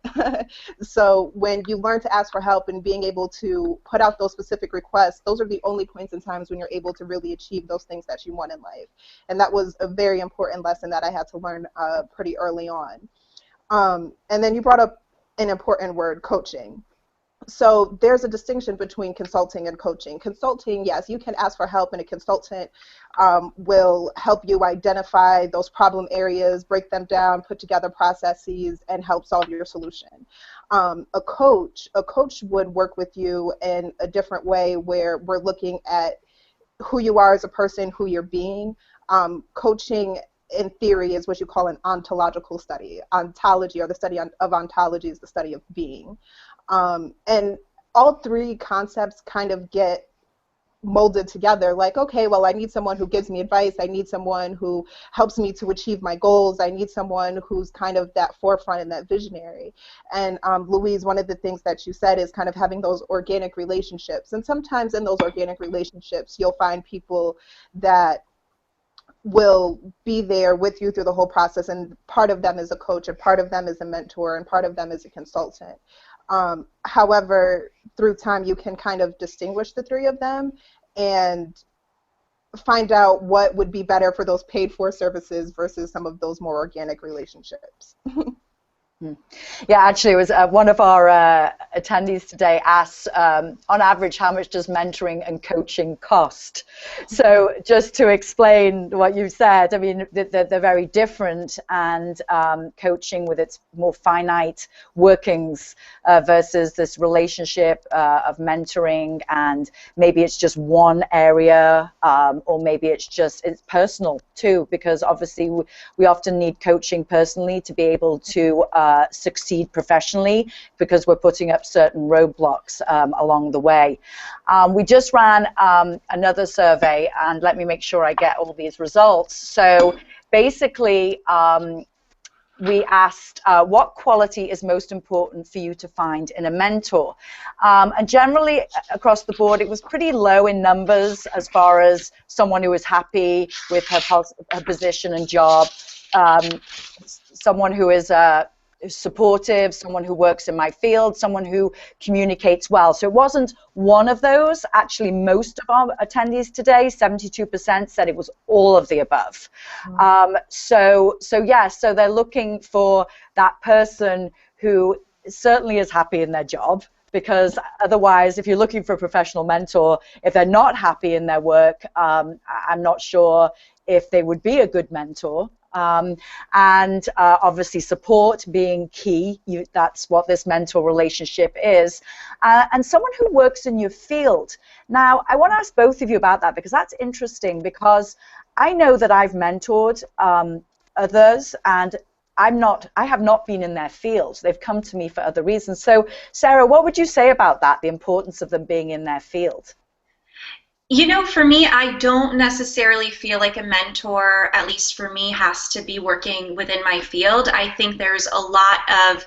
S6: So when you learn to ask for help and being able to put out those specific requests, those are the only points in times when you're able to really achieve those things that you want in life. And that was a very important lesson that I had to learn pretty early on. And then you brought up an important word, coaching. So there's a distinction between consulting and coaching. Consulting, yes, you can ask for help, and a consultant will help you identify those problem areas, break them down, put together processes, and help solve your solution. A coach would work with you in a different way, where we're looking at who you are as a person, who you're being. Coaching in theory is what you call an ontological study. Ontology, or the study of ontology, is the study of being. And all three concepts kind of get molded together, like, okay, well, I need someone who gives me advice, I need someone who helps me to achieve my goals, I need someone who's kind of that forefront and that visionary. And Louise, one of the things that you said is kind of having those organic relationships. And sometimes in those organic relationships, you'll find people that will be there with you through the whole process, and part of them is a coach, and part of them is a mentor, and part of them is a consultant. However, through time, you can kind of distinguish the three of them and find out what would be better for those paid-for services versus some of those more organic relationships.
S2: Yeah, actually, it was one of our attendees today asked, on average, how much does mentoring and coaching cost? So just to explain what you said, I mean, they're very different, and coaching with its more finite workings versus this relationship of mentoring, and maybe it's just one area, or maybe it's personal too, because obviously we often need coaching personally to be able to succeed professionally, because we're putting up certain roadblocks along the way. We just ran another survey, and let me make sure I get all these results. So basically, we asked what quality is most important for you to find in a mentor. And generally across the board, it was pretty low in numbers as far as someone who is happy with her position and job, someone who is supportive, someone who works in my field, someone who communicates well. So it wasn't one of those. Actually, most of our attendees today, 72%, said it was all of the above. So they're looking for that person who certainly is happy in their job, because otherwise, if you're looking for a professional mentor, if they're not happy in their work, I'm not sure if they would be a good mentor. And obviously support being key. That's what this mentor relationship is. And someone who works in your field. Now, I want to ask both of you about that, because that's interesting, because I know that I've mentored others, and I have not been in their field. They've come to me for other reasons. So, Sarah, what would you say about that, the importance of them being in their field?
S7: You know, for me, I don't necessarily feel like a mentor, at least for me, has to be working within my field. I think there's a lot of,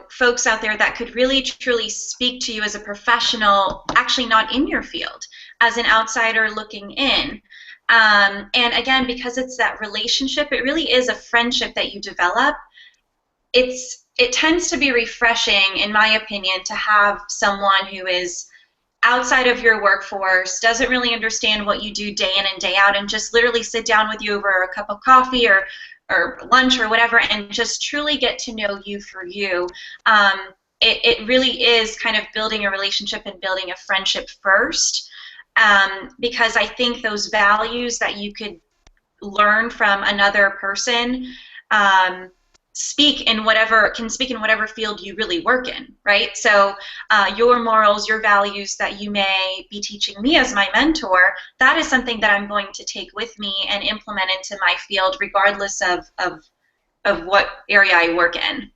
S7: folks out there that could really, truly speak to you as a professional, actually not in your field, as an outsider looking in. And again, because it's that relationship, it really is a friendship that you develop. It tends to be refreshing, in my opinion, to have someone who is outside of your workforce, doesn't really understand what you do day in and day out, and just literally sit down with you over a cup of coffee or lunch or whatever, and just truly get to know you for you. It really is kind of building a relationship and building a friendship first, because I think those values that you could learn from another person can speak in whatever field you really work in, right? So your morals, your values that you may be teaching me as my mentor, that is something that I'm going to take with me and implement into my field, regardless of what area I work in.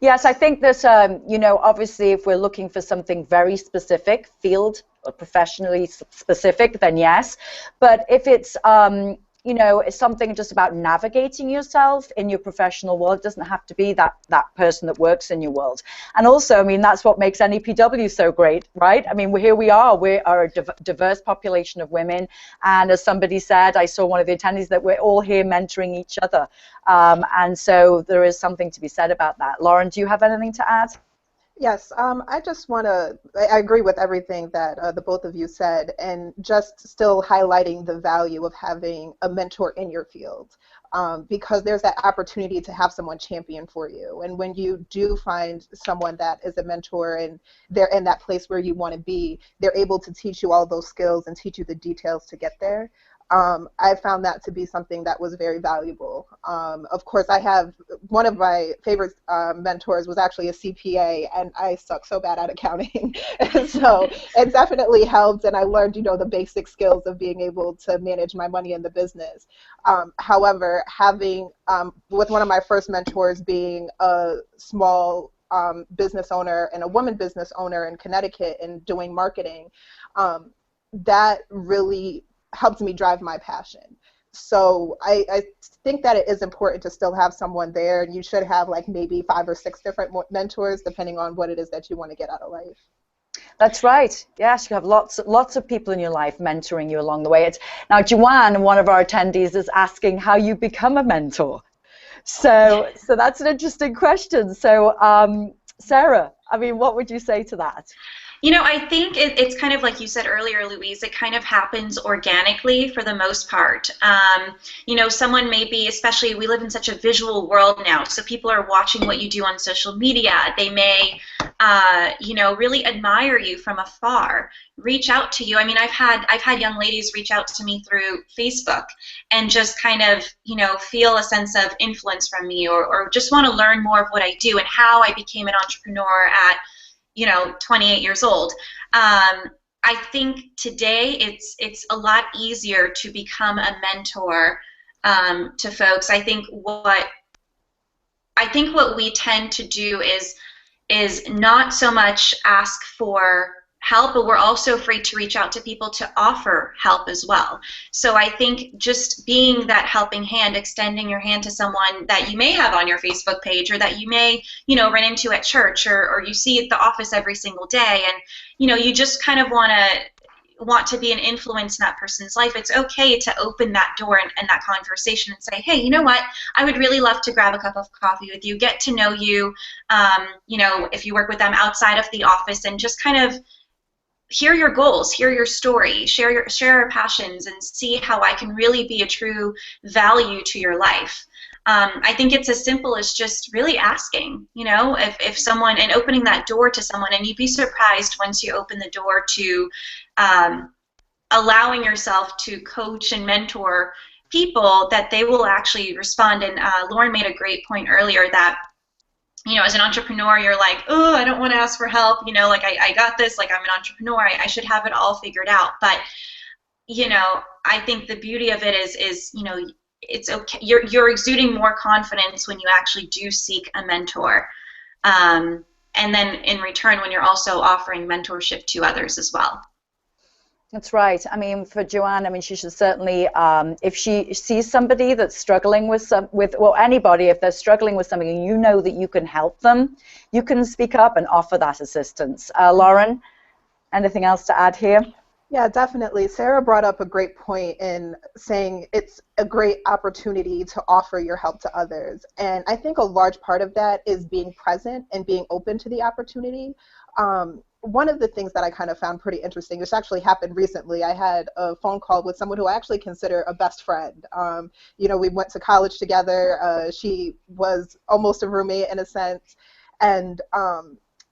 S2: Yes, I think that, obviously if we're looking for something very specific, field or professionally specific, then yes. But if it's, it's something just about navigating yourself in your professional world, it doesn't have to be that person that works in your world. And also, I mean, that's what makes NAPW so great, right? I mean, here we are a diverse population of women. And as somebody said, I saw one of the attendees, that we're all here mentoring each other. And so there is something to be said about that. Lauren, do you have anything to add?
S6: Yes, I just want to, I agree with everything that the both of you said, and just still highlighting the value of having a mentor in your field, because there's that opportunity to have someone champion for you. And when you do find someone that is a mentor and they're in that place where you want to be, they're able to teach you all those skills and teach you the details to get there. I found that to be something that was very valuable. Of course, I have one of my favorite mentors was actually a CPA, and I suck so bad at accounting. So it definitely helped, and I learned, the basic skills of being able to manage my money in the business. However, having, with one of my first mentors being a small business owner and a woman business owner in Connecticut and doing marketing, that really helped me drive my passion. So I think that it is important to still have someone there, and you should have like maybe 5 or 6 different mentors depending on what it is that you want to get out of life.
S2: That's right. Yes, you have lots of people in your life mentoring you along the way. Now, Joanne, one of our attendees, is asking how you become a mentor. So that's an interesting question. So Sarah, I mean, what would you say to that?
S7: I think it's kind of like you said earlier, Louise, it kind of happens organically for the most part. Someone may be, especially we live in such a visual world now, so people are watching what you do on social media. They may, really admire you from afar, reach out to you. I mean, I've had young ladies reach out to me through Facebook and just kind of, feel a sense of influence from me, or just want to learn more of what I do and how I became an entrepreneur at 28 years old. I think today it's a lot easier to become a mentor to folks. I think what we tend to do is not so much ask for help, but we're also afraid to reach out to people to offer help as well. So I think just being that helping hand, extending your hand to someone that you may have on your Facebook page, or that you may, run into at church, or you see at the office every single day, and, you just kind of want to be an influence in that person's life. It's okay to open that door and that conversation and say, hey, you know what? I would really love to grab a cup of coffee with you, get to know you, if you work with them outside of the office, and just kind of hear your goals, hear your story, share your passions, and see how I can really be a true value to your life. I think it's as simple as just really asking, if someone, and opening that door to someone, and you'd be surprised once you open the door to allowing yourself to coach and mentor people, that they will actually respond. And Lauren made a great point earlier that, as an entrepreneur, you're like, oh, I don't want to ask for help, like I got this, like I'm an entrepreneur, I should have it all figured out. But, I think the beauty of it is it's okay. You're exuding more confidence when you actually do seek a mentor. And then in return, when you're also offering mentorship to others as well.
S2: That's right. I mean, for Joanne, I mean, she should certainly, if she sees somebody that's struggling with anybody, if they're struggling with something and you know that you can help them, you can speak up and offer that assistance. Lauren, anything else to add here?
S6: Yeah, definitely. Sarah brought up a great point in saying it's a great opportunity to offer your help to others. And I think a large part of that is being present and being open to the opportunity. one of the things that I kind of found pretty interesting, this actually happened recently. I had a phone call with someone who I actually consider a best friend. You know, we went to college together. She was almost a roommate in a sense. And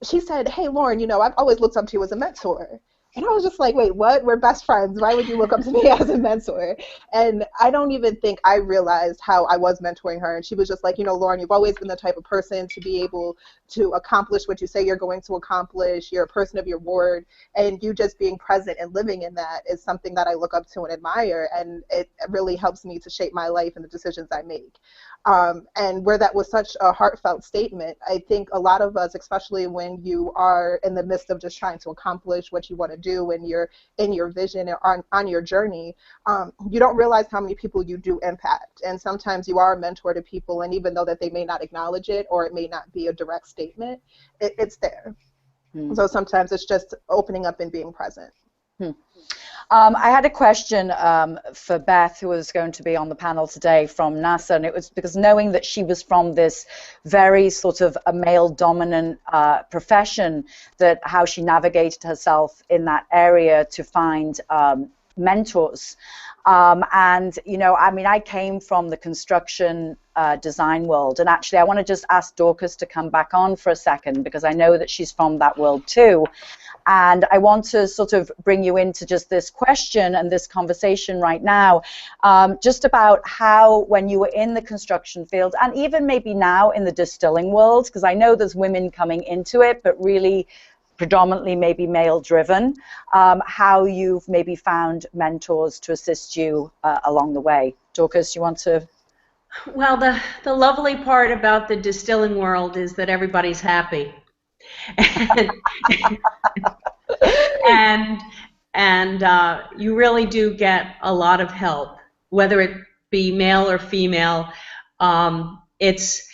S6: she said, "Hey, Lauren, you know, I've always looked up to you as a mentor." And I was just like, wait, what? We're best friends. Why would you look up to me as a mentor? And I don't even think I realized how I was mentoring her. And she was just like, you know, Lauren, you've always been the type of person to be able to accomplish what you say you're going to accomplish. You're a person of your word. And you just being present and living in that is something that I look up to and admire. And it really helps me to shape my life and the decisions I make. And where that was such a heartfelt statement, I think a lot of us, especially when you are in the midst of just trying to accomplish what you want to do and you're in your vision or on your journey, you don't realize how many people you do impact. And sometimes you are a mentor to people, and even though that they may not acknowledge it or it may not be a direct statement, it's there. So sometimes it's just opening up and being present.
S2: I had a question for Beth, who was going to be on the panel today from NASA, and it was because knowing that she was from this very sort of a male-dominant profession, that how she navigated herself in that area to find mentors. And, you know, I mean, I came from the construction design world, and actually I want to just ask Dorcas to come back on for a second, because I know that she's from that world too. And I want to sort of bring you into just this question and this conversation right now, just about how, when you were in the construction field, and even maybe now in the distilling world, because I know there's women coming into it, but really predominantly maybe male-driven, how you've maybe found mentors to assist you along the way. Dorcas, you want to?
S4: Well, the lovely part about the distilling world is that everybody's happy. and you really do get a lot of help, whether it be male or female. It's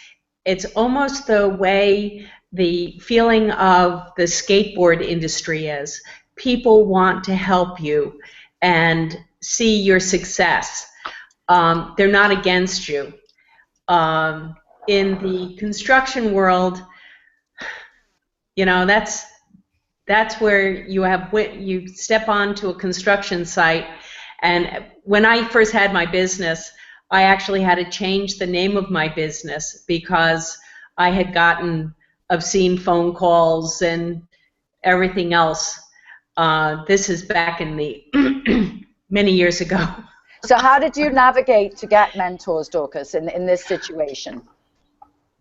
S4: almost the way the feeling of the skateboard industry is. People want to help you and see your success. They're not against you. In the construction world, you know, that's where you step onto a construction site. And when I first had my business, I actually had to change the name of my business because I had gotten obscene phone calls and everything else. This is back in the many years ago.
S2: So how did you navigate to get mentors, Dorcas, in this situation?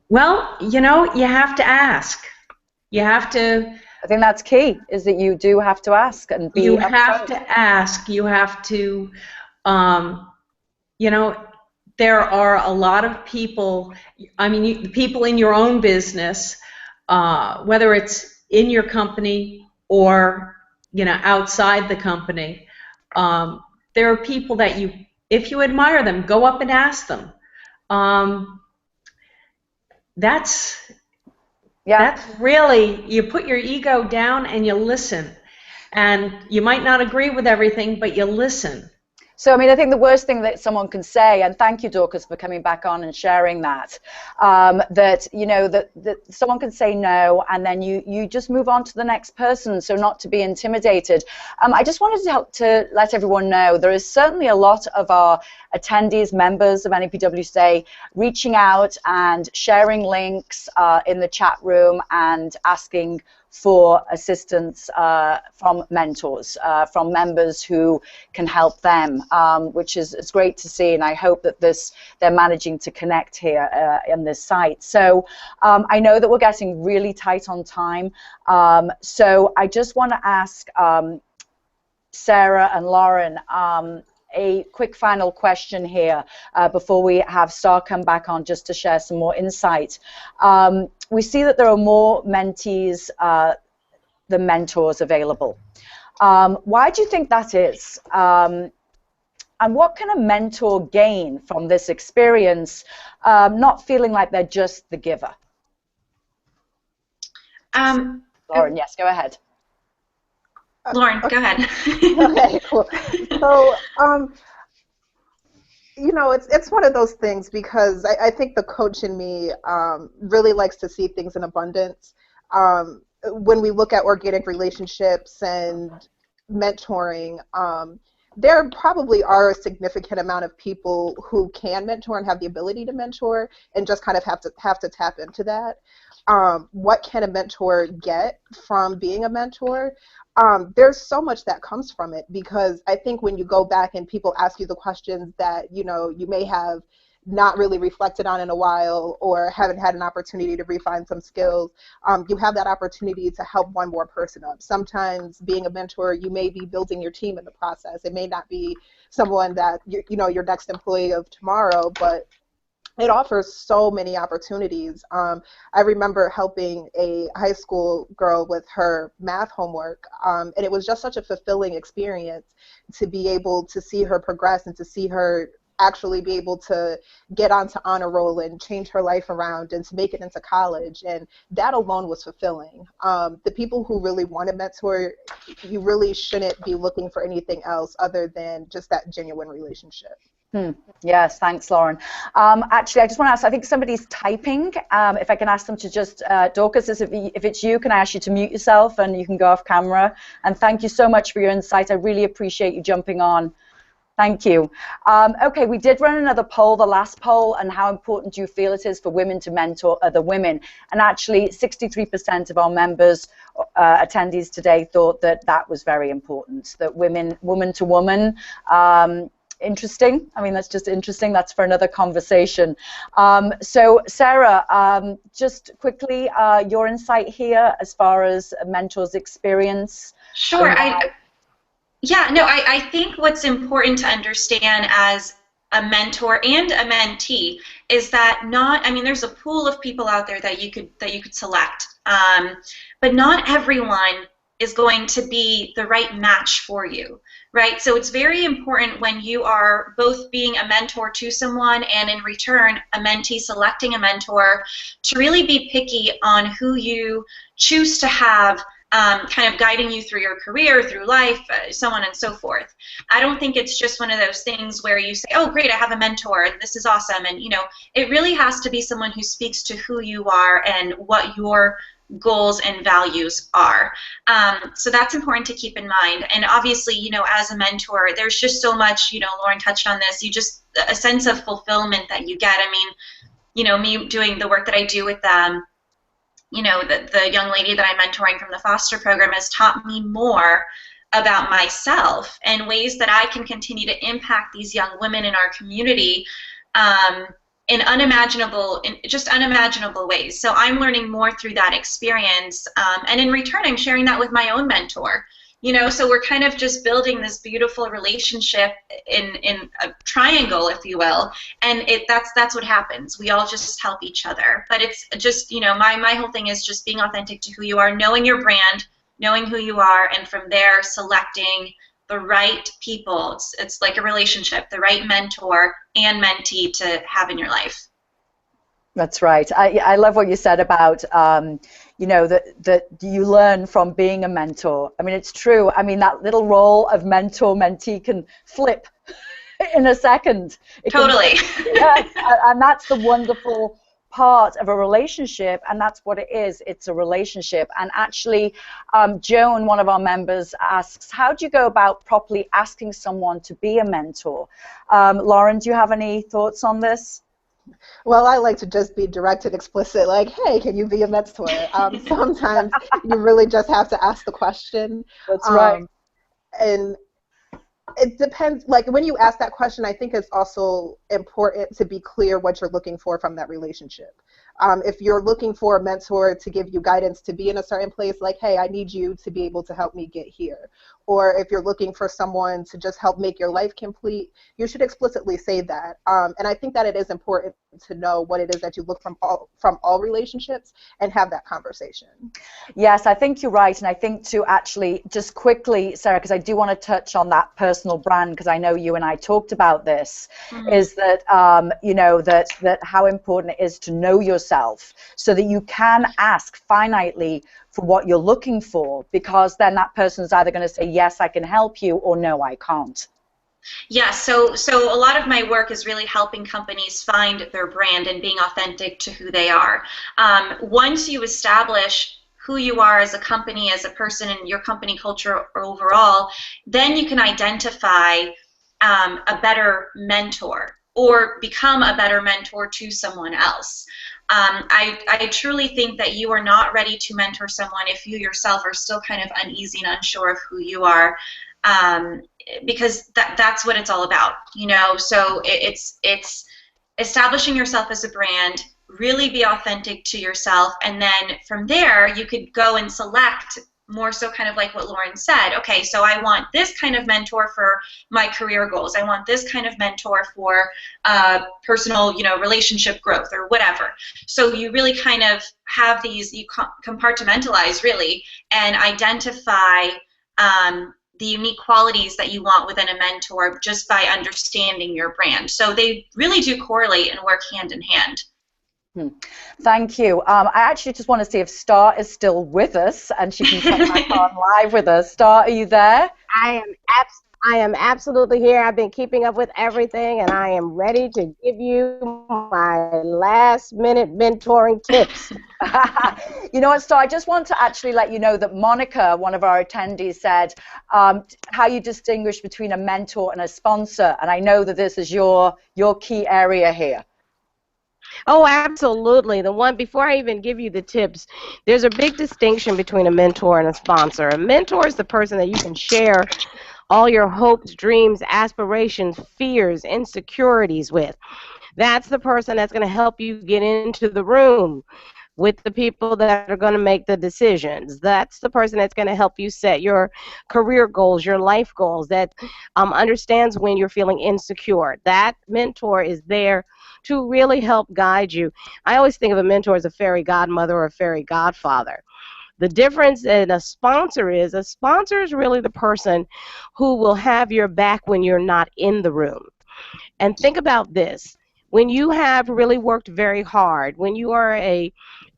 S4: Well, you know, you have to ask. You have to.
S2: I think that's key, is that you do have to ask and be.
S4: You have to ask. You have to, you know, there are a lot of people. I mean, people in your own business, whether it's in your company or, you know, outside the company. There are people that you, if you admire them, go up and ask them. That's really, you put your ego down and you listen. And you might not agree with everything, but you listen.
S2: So, I mean, I think the worst thing that someone can say, and thank you, Dorcas, for coming back on and sharing that, that, you know, that someone can say no, and then you just move on to the next person, so not to be intimidated. I just wanted to let everyone know there is certainly a lot of our attendees, members of NAPW Stay, reaching out and sharing links in the chat room and asking for assistance from mentors, from members who can help them, which is it's great to see, and I hope that they're managing to connect here in this site. So I know that we're getting really tight on time, so I just want to ask Sarah and Lauren a quick final question here before we have Star come back on just to share some more insight. We see that there are more mentees than mentors available. Why do you think that is? And what can a mentor gain from this experience, not feeling like they're just the giver? Lauren, yes, go ahead.
S7: Lauren, go ahead.
S6: Okay, cool. So, you know, it's one of those things because I think the coach in me really likes to see things in abundance. when we look at organic relationships and mentoring, there probably are a significant amount of people who can mentor and have the ability to mentor, and just kind of have to tap into that. What can a mentor get from being a mentor? There's so much that comes from it, because I think when you go back and people ask you the questions that you may have not really reflected on in a while, or haven't had an opportunity to refine some skills, you have that opportunity to help one more person up. Sometimes being a mentor, you may be building your team in the process. It may not be someone that your next employee of tomorrow, but it offers so many opportunities. I remember helping a high school girl with her math homework, and it was just such a fulfilling experience to be able to see her progress and to see her actually be able to get onto honor roll and change her life around and to make it into college. And that alone was fulfilling. The people who really want a mentor, you really shouldn't be looking for anything else other than just that genuine relationship.
S2: Yes, thanks, Lauren. Actually, I just want to ask, I think somebody's typing. If I can ask them to just, Dorcas, if it's you, can I ask you to mute yourself and you can go off camera? And thank you so much for your insight. I really appreciate you jumping on. Thank you. Okay, we did run another poll, the last poll, and how important do you feel it is for women to mentor other women? And actually, 63% of our members, attendees today, thought that that was very important, that woman to woman, interesting. I mean, that's just interesting. That's for another conversation. So, Sarah, just quickly, your insight here as far as a mentor's experience.
S7: Sure. I think what's important to understand as a mentor and a mentee is that there's a pool of people out there that you could select, but not everyone is going to be the right match for you, right? So it's very important when you are both being a mentor to someone and in return a mentee selecting a mentor to really be picky on who you choose to have kind of guiding you through your career, through life, so on and so forth. I don't think it's just one of those things where you say, oh, great, I have a mentor, this is awesome. And, it really has to be someone who speaks to who you are and what your goals and values are. So that's important to keep in mind. And obviously, as a mentor, there's just so much, Lauren touched on this, a sense of fulfillment that you get. I mean, me doing the work that I do with them, the young lady that I'm mentoring from the foster program has taught me more about myself and ways that I can continue to impact these young women in our community in unimaginable ways. So I'm learning more through that experience, and in return, I'm sharing that with my own mentor. So we're kind of just building this beautiful relationship in a triangle, if you will, and that's what happens. We all just help each other. But it's just, my whole thing is just being authentic to who you are, knowing your brand, knowing who you are, and from there selecting the right people. It's like a relationship, the right mentor and mentee to have in your life.
S2: That's right. I love what you said about, that you learn from being a mentor. I mean, it's true. I mean, that little role of mentor-mentee can flip in a second.
S7: Totally.
S2: Yes, and that's the wonderful part of a relationship, and that's what it is. It's a relationship. And actually, Joan, one of our members, asks, how do you go about properly asking someone to be a mentor? Lauren, do you have any thoughts on this?
S6: Well, I like to just be direct and explicit, like, hey, can you be a mentor? Sometimes you really just have to ask the question.
S2: That's right.
S6: And it depends, like when you ask that question, I think it's also important to be clear what you're looking for from that relationship. If you're looking for a mentor to give you guidance to be in a certain place, like, hey, I need you to be able to help me get here. Or if you're looking for someone to just help make your life complete, you should explicitly say that. And I think that it is important to know what it is that you look from all relationships and have that conversation.
S2: Yes, I think you're right. And I think to actually just quickly, Sarah, because I do want to touch on that personal brand, because I know you and I talked about this, is that, that how important it is to know yourself so that you can ask finitely for what you're looking for, because then that person's either going to say, yes, I can help you, or no, I can't.
S7: Yeah, so a lot of my work is really helping companies find their brand and being authentic to who they are. Once you establish who you are as a company, as a person, and your company culture overall, then you can identify a better mentor or become a better mentor to someone else. I truly think that you are not ready to mentor someone if you yourself are still kind of uneasy and unsure of who you are, because that's what it's all about, you know. So it's establishing yourself as a brand, really be authentic to yourself, and then from there you could go and select more so kind of like what Lauren said. Okay, so I want this kind of mentor for my career goals. I want this kind of mentor for personal, you know, relationship growth or whatever. So you really kind of have these, you compartmentalize really and identify the unique qualities that you want within a mentor just by understanding your brand. So they really do correlate and work hand in hand.
S2: Thank you. I actually just want to see if Star is still with us and she can come back on live with us. Star, are you there?
S1: I am absolutely here. I've been keeping up with everything, and I am ready to give you my last-minute mentoring tips.
S2: You know what, Star, I just want to actually let you know that Monica, one of our attendees, said how you distinguish between a mentor and a sponsor, and I know that this is your key area here.
S1: Oh, absolutely. The one, before I even give you the tips, there's a big distinction between a mentor and a sponsor. A mentor is the person that you can share all your hopes, dreams, aspirations, fears, insecurities with. That's the person that's going to help you get into the room with the people that are going to make the decisions. That's the person that's going to help you set your career goals, your life goals, that understands when you're feeling insecure. That mentor is there to really help guide you. I always think of a mentor as a fairy godmother or a fairy godfather. The difference in a sponsor is really the person who will have your back when you're not in the room. And think about this. When you have really worked very hard, when you are a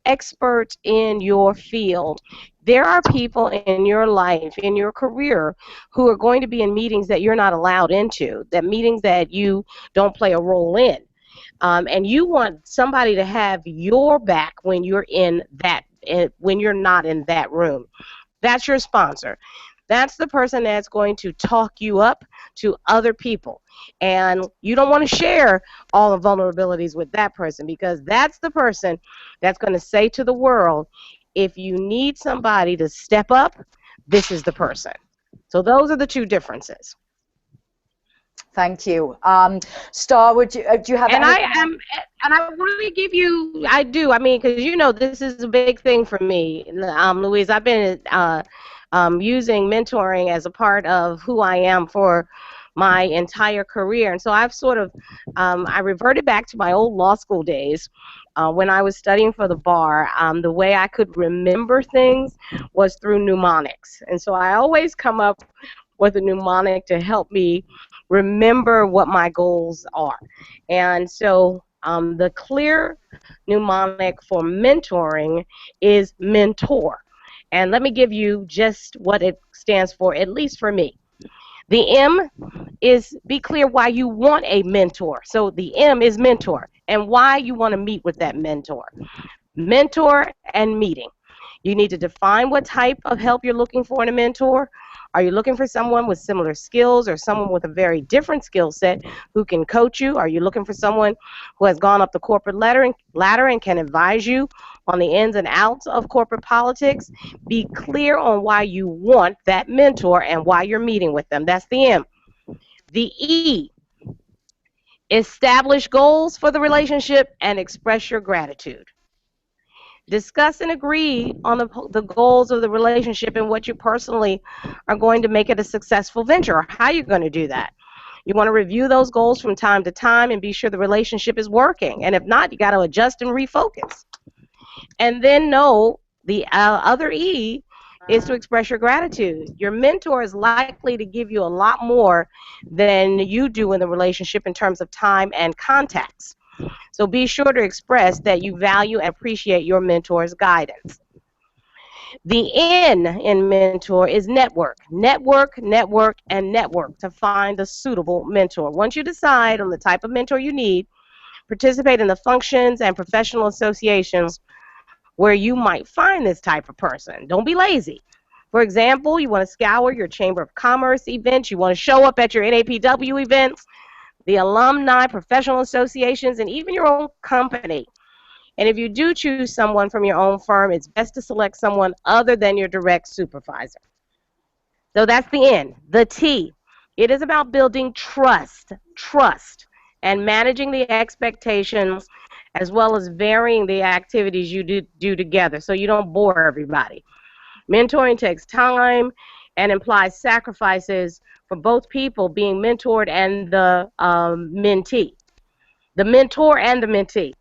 S1: expert in your field, there are people in your life, in your career, who are going to be in meetings that you're not allowed into, that meetings that you don't play a role in. And you want somebody to have your back when you're when you're not in that room. That's your sponsor. That's the person that's going to talk you up to other people. And you don't want to share all the vulnerabilities with that person, because that's the person that's going to say to the world, if you need somebody to step up, this is the person. So those are the two differences.
S2: Thank you. Star, do you have
S1: And
S2: anything?
S1: I want to give you, I do, I mean, because you know this is a big thing for me, Louise. I've been using mentoring as a part of who I am for my entire career. And so I've sort of, I reverted back to my old law school days when I was studying for the bar. The way I could remember things was through mnemonics. And so I always come up with a mnemonic to help me remember what my goals are. And so the clear mnemonic for mentoring is mentor. And let me give you just what it stands for, at least for me. The M is be clear why you want a mentor. So the M is mentor and why you want to meet with that mentor. Mentor and meeting. You need to define what type of help you're looking for in a mentor. Are you looking for someone with similar skills or someone with a very different skill set who can coach you? Are you looking for someone who has gone up the corporate ladder and can advise you on the ins and outs of corporate politics? Be clear on why you want that mentor and why you're meeting with them. That's the M. The E, establish goals for the relationship and express your gratitude. Discuss and agree on the goals of the relationship and what you personally are going to make it a successful venture, or how you're going to do that. You want to review those goals from time to time and be sure the relationship is working. And if not, you got to adjust and refocus. And then know the other E is to express your gratitude. Your mentor is likely to give you a lot more than you do in the relationship in terms of time and contacts. So be sure to express that you value and appreciate your mentor's guidance. The N in mentor is network. Network, network, and network to find a suitable mentor. Once you decide on the type of mentor you need, participate in the functions and professional associations where you might find this type of person. Don't be lazy. For example, you want to scour your Chamber of Commerce events, you want to show up at your NAPW events, the alumni, professional associations, and even your own company. And if you do choose someone from your own firm, it's best to select someone other than your direct supervisor. So that's the N. The T. It is about building trust, and managing the expectations as well as varying the activities you do together so you don't bore everybody. Mentoring takes time and implies sacrifices for both people being mentored and the mentee. The mentor and the mentee.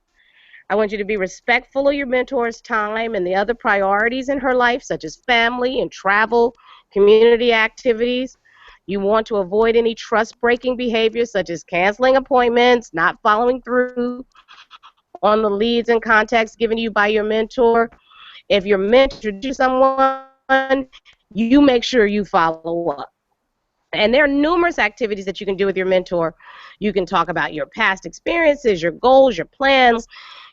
S1: I want you to be respectful of your mentor's time and the other priorities in her life, such as family and travel, community activities. You want to avoid any trust-breaking behaviors, such as canceling appointments, not following through on the leads and contacts given to you by your mentor. If your mentor introduces someone, you make sure you follow up. And there are numerous activities that you can do with your mentor. You can talk about your past experiences, your goals, your plans,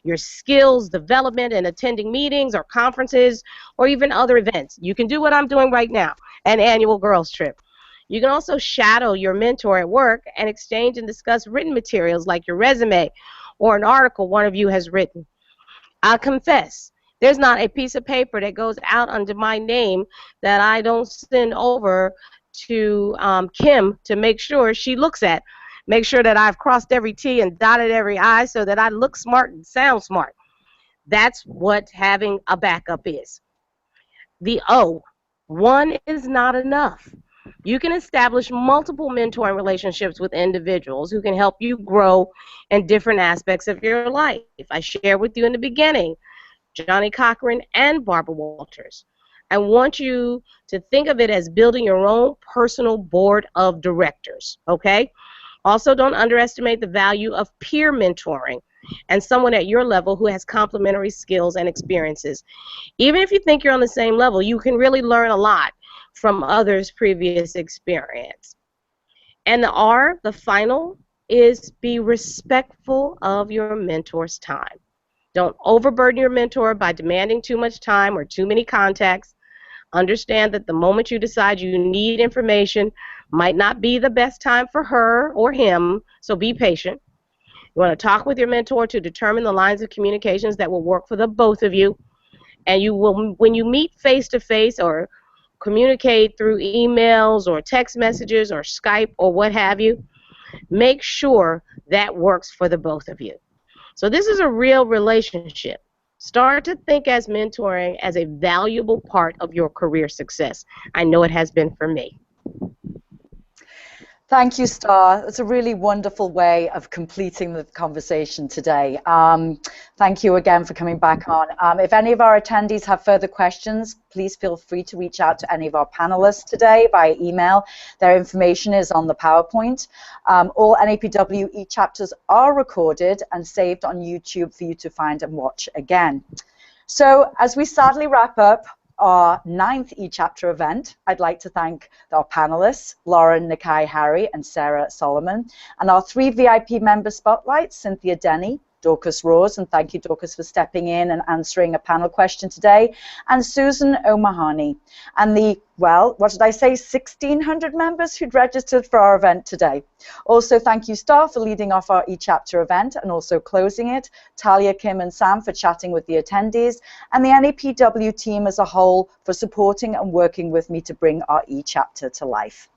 S1: your skills development, and attending meetings or conferences or even other events. You can do what I'm doing right now, an annual girls trip. You can also shadow your mentor at work and exchange and discuss written materials like your resume or an article one of you has written. I'll confess, there's not a piece of paper that goes out under my name that I don't send over to Kim to make sure she looks at. Make sure that I've crossed every T and dotted every I so that I look smart and sound smart. That's what having a backup is. The O, one is not enough. You can establish multiple mentoring relationships with individuals who can help you grow in different aspects of your life. I shared with you in the beginning, Johnny Cochran and Barbara Walters. I want you to think of it as building your own personal board of directors, okay? Also, don't underestimate the value of peer mentoring and someone at your level who has complementary skills and experiences. Even if you think you're on the same level, you can really learn a lot from others' previous experience. And the R, the final, is be respectful of your mentor's time. Don't overburden your mentor by demanding too much time or too many contacts. Understand that the moment you decide you need information might not be the best time for her or him, so be patient. You want to talk with your mentor to determine the lines of communications that will work for the both of you. And you will, when you meet face to face or communicate through emails or text messages or Skype or what have you, make sure that works for the both of you. So this is a real relationship. Start to think as mentoring as a valuable part of your career success. I know it has been for me.
S2: Thank you, Star. That's a really wonderful way of completing the conversation today. Thank you again for coming back on. If any of our attendees have further questions, please feel free to reach out to any of our panelists today via email. Their information is on the PowerPoint. All NAPW eChapters are recorded and saved on YouTube for you to find and watch again. So as we sadly wrap up our 9th eChapter event, I'd like to thank our panelists, Lauren, Nakai, Harry, and Sarah Solomon, and our 3 VIP member spotlights, Cynthia Denny, Dorcas Rose, and thank you, Dorcas, for stepping in and answering a panel question today, and Susan O'Mahony, and the, well, what did I say, 1,600 members who'd registered for our event today. Also, thank you, Star, for leading off our eChapter event and also closing it, Talia, Kim, and Sam for chatting with the attendees, and the NAPW team as a whole for supporting and working with me to bring our eChapter to life.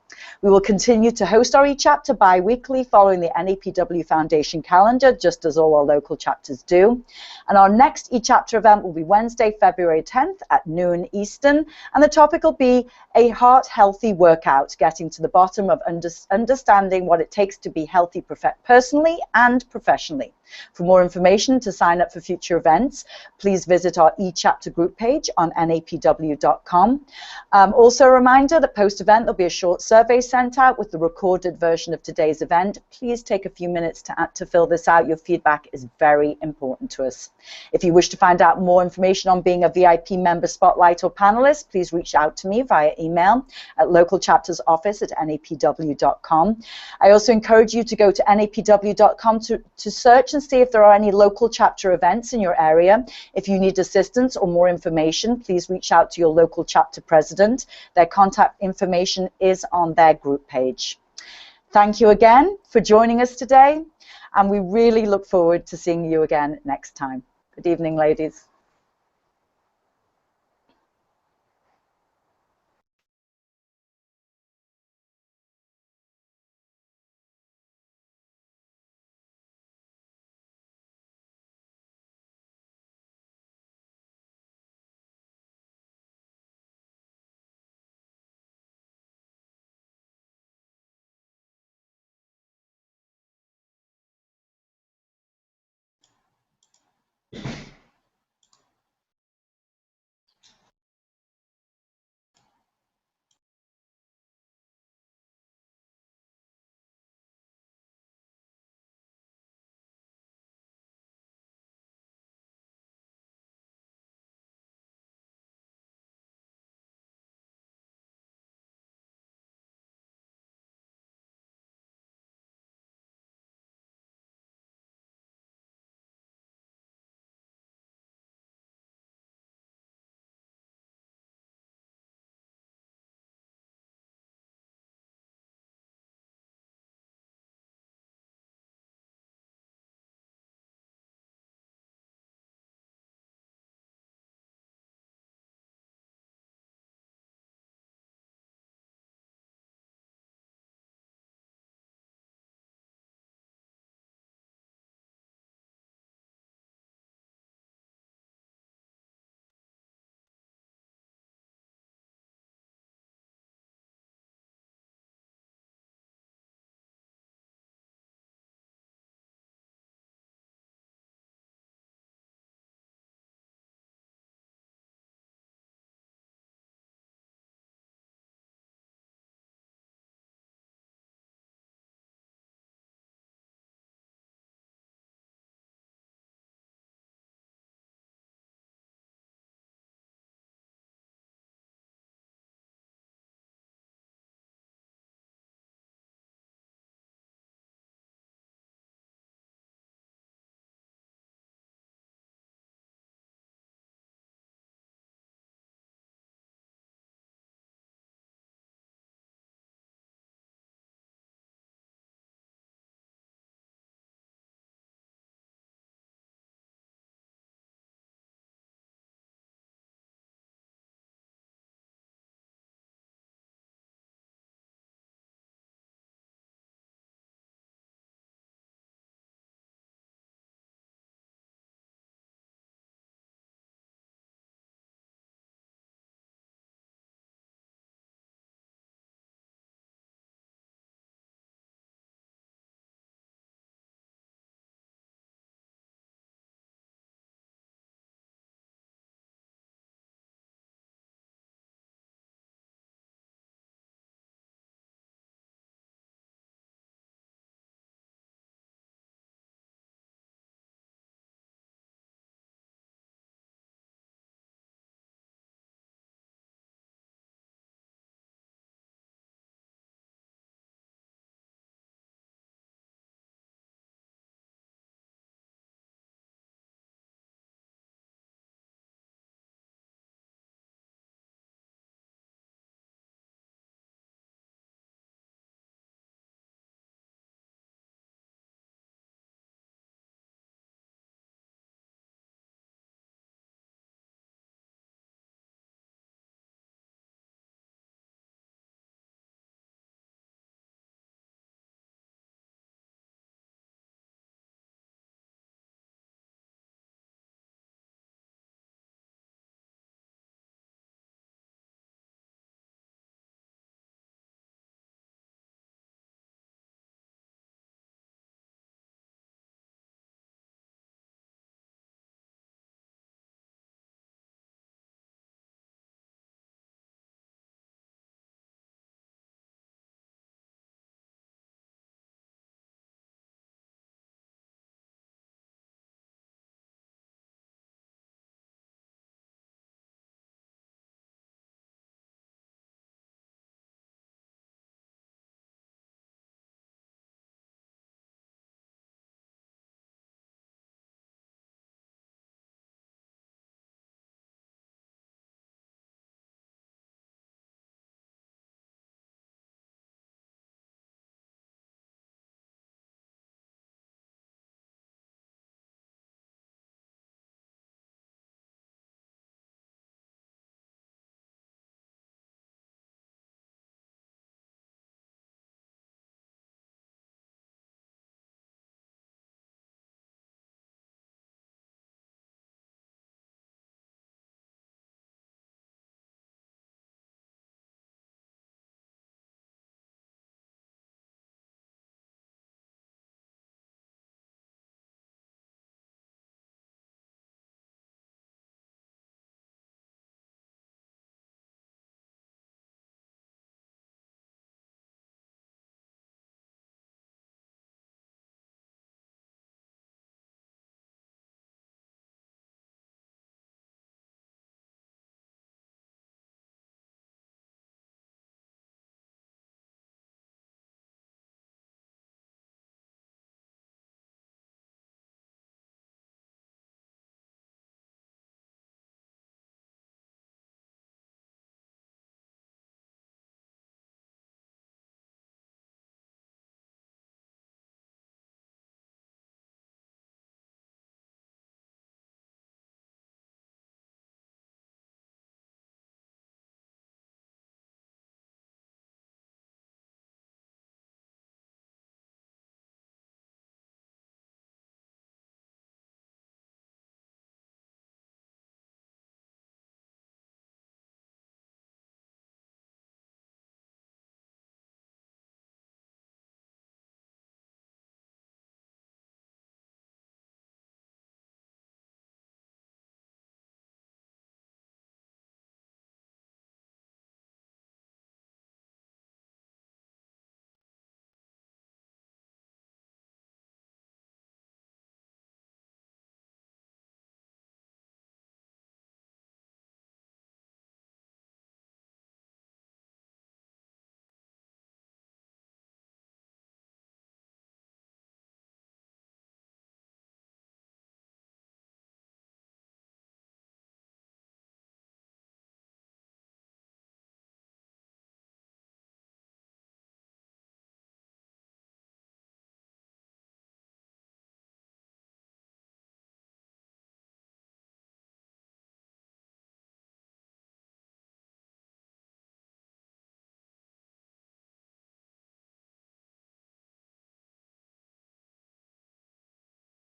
S2: We will continue to host our eChapter bi-weekly following the NAPW Foundation calendar, just as all our local chapters do. And our next eChapter event will be Wednesday, February 10th at noon Eastern, and the topic will be a heart-healthy workout, getting to the bottom of understanding what it takes to be healthy personally and professionally. For more information to sign up for future events, please visit our eChapter group page on napw.com. Also a reminder that post-event there'll be a short survey sent out with the recorded version of today's event. Please take a few minutes to fill this out. Your feedback is very important to us. If you wish to find out more information on being a VIP member spotlight or panelist, please reach out to me via email at localchaptersoffice@napw.com. I also encourage you to go to napw.com to search and see if there are any local chapter events in your area. If you need assistance or more information, please reach out to your local chapter president. Their contact information is on their group page. Thank you again for joining us today, and we really look forward to seeing you again next time. Good evening, ladies.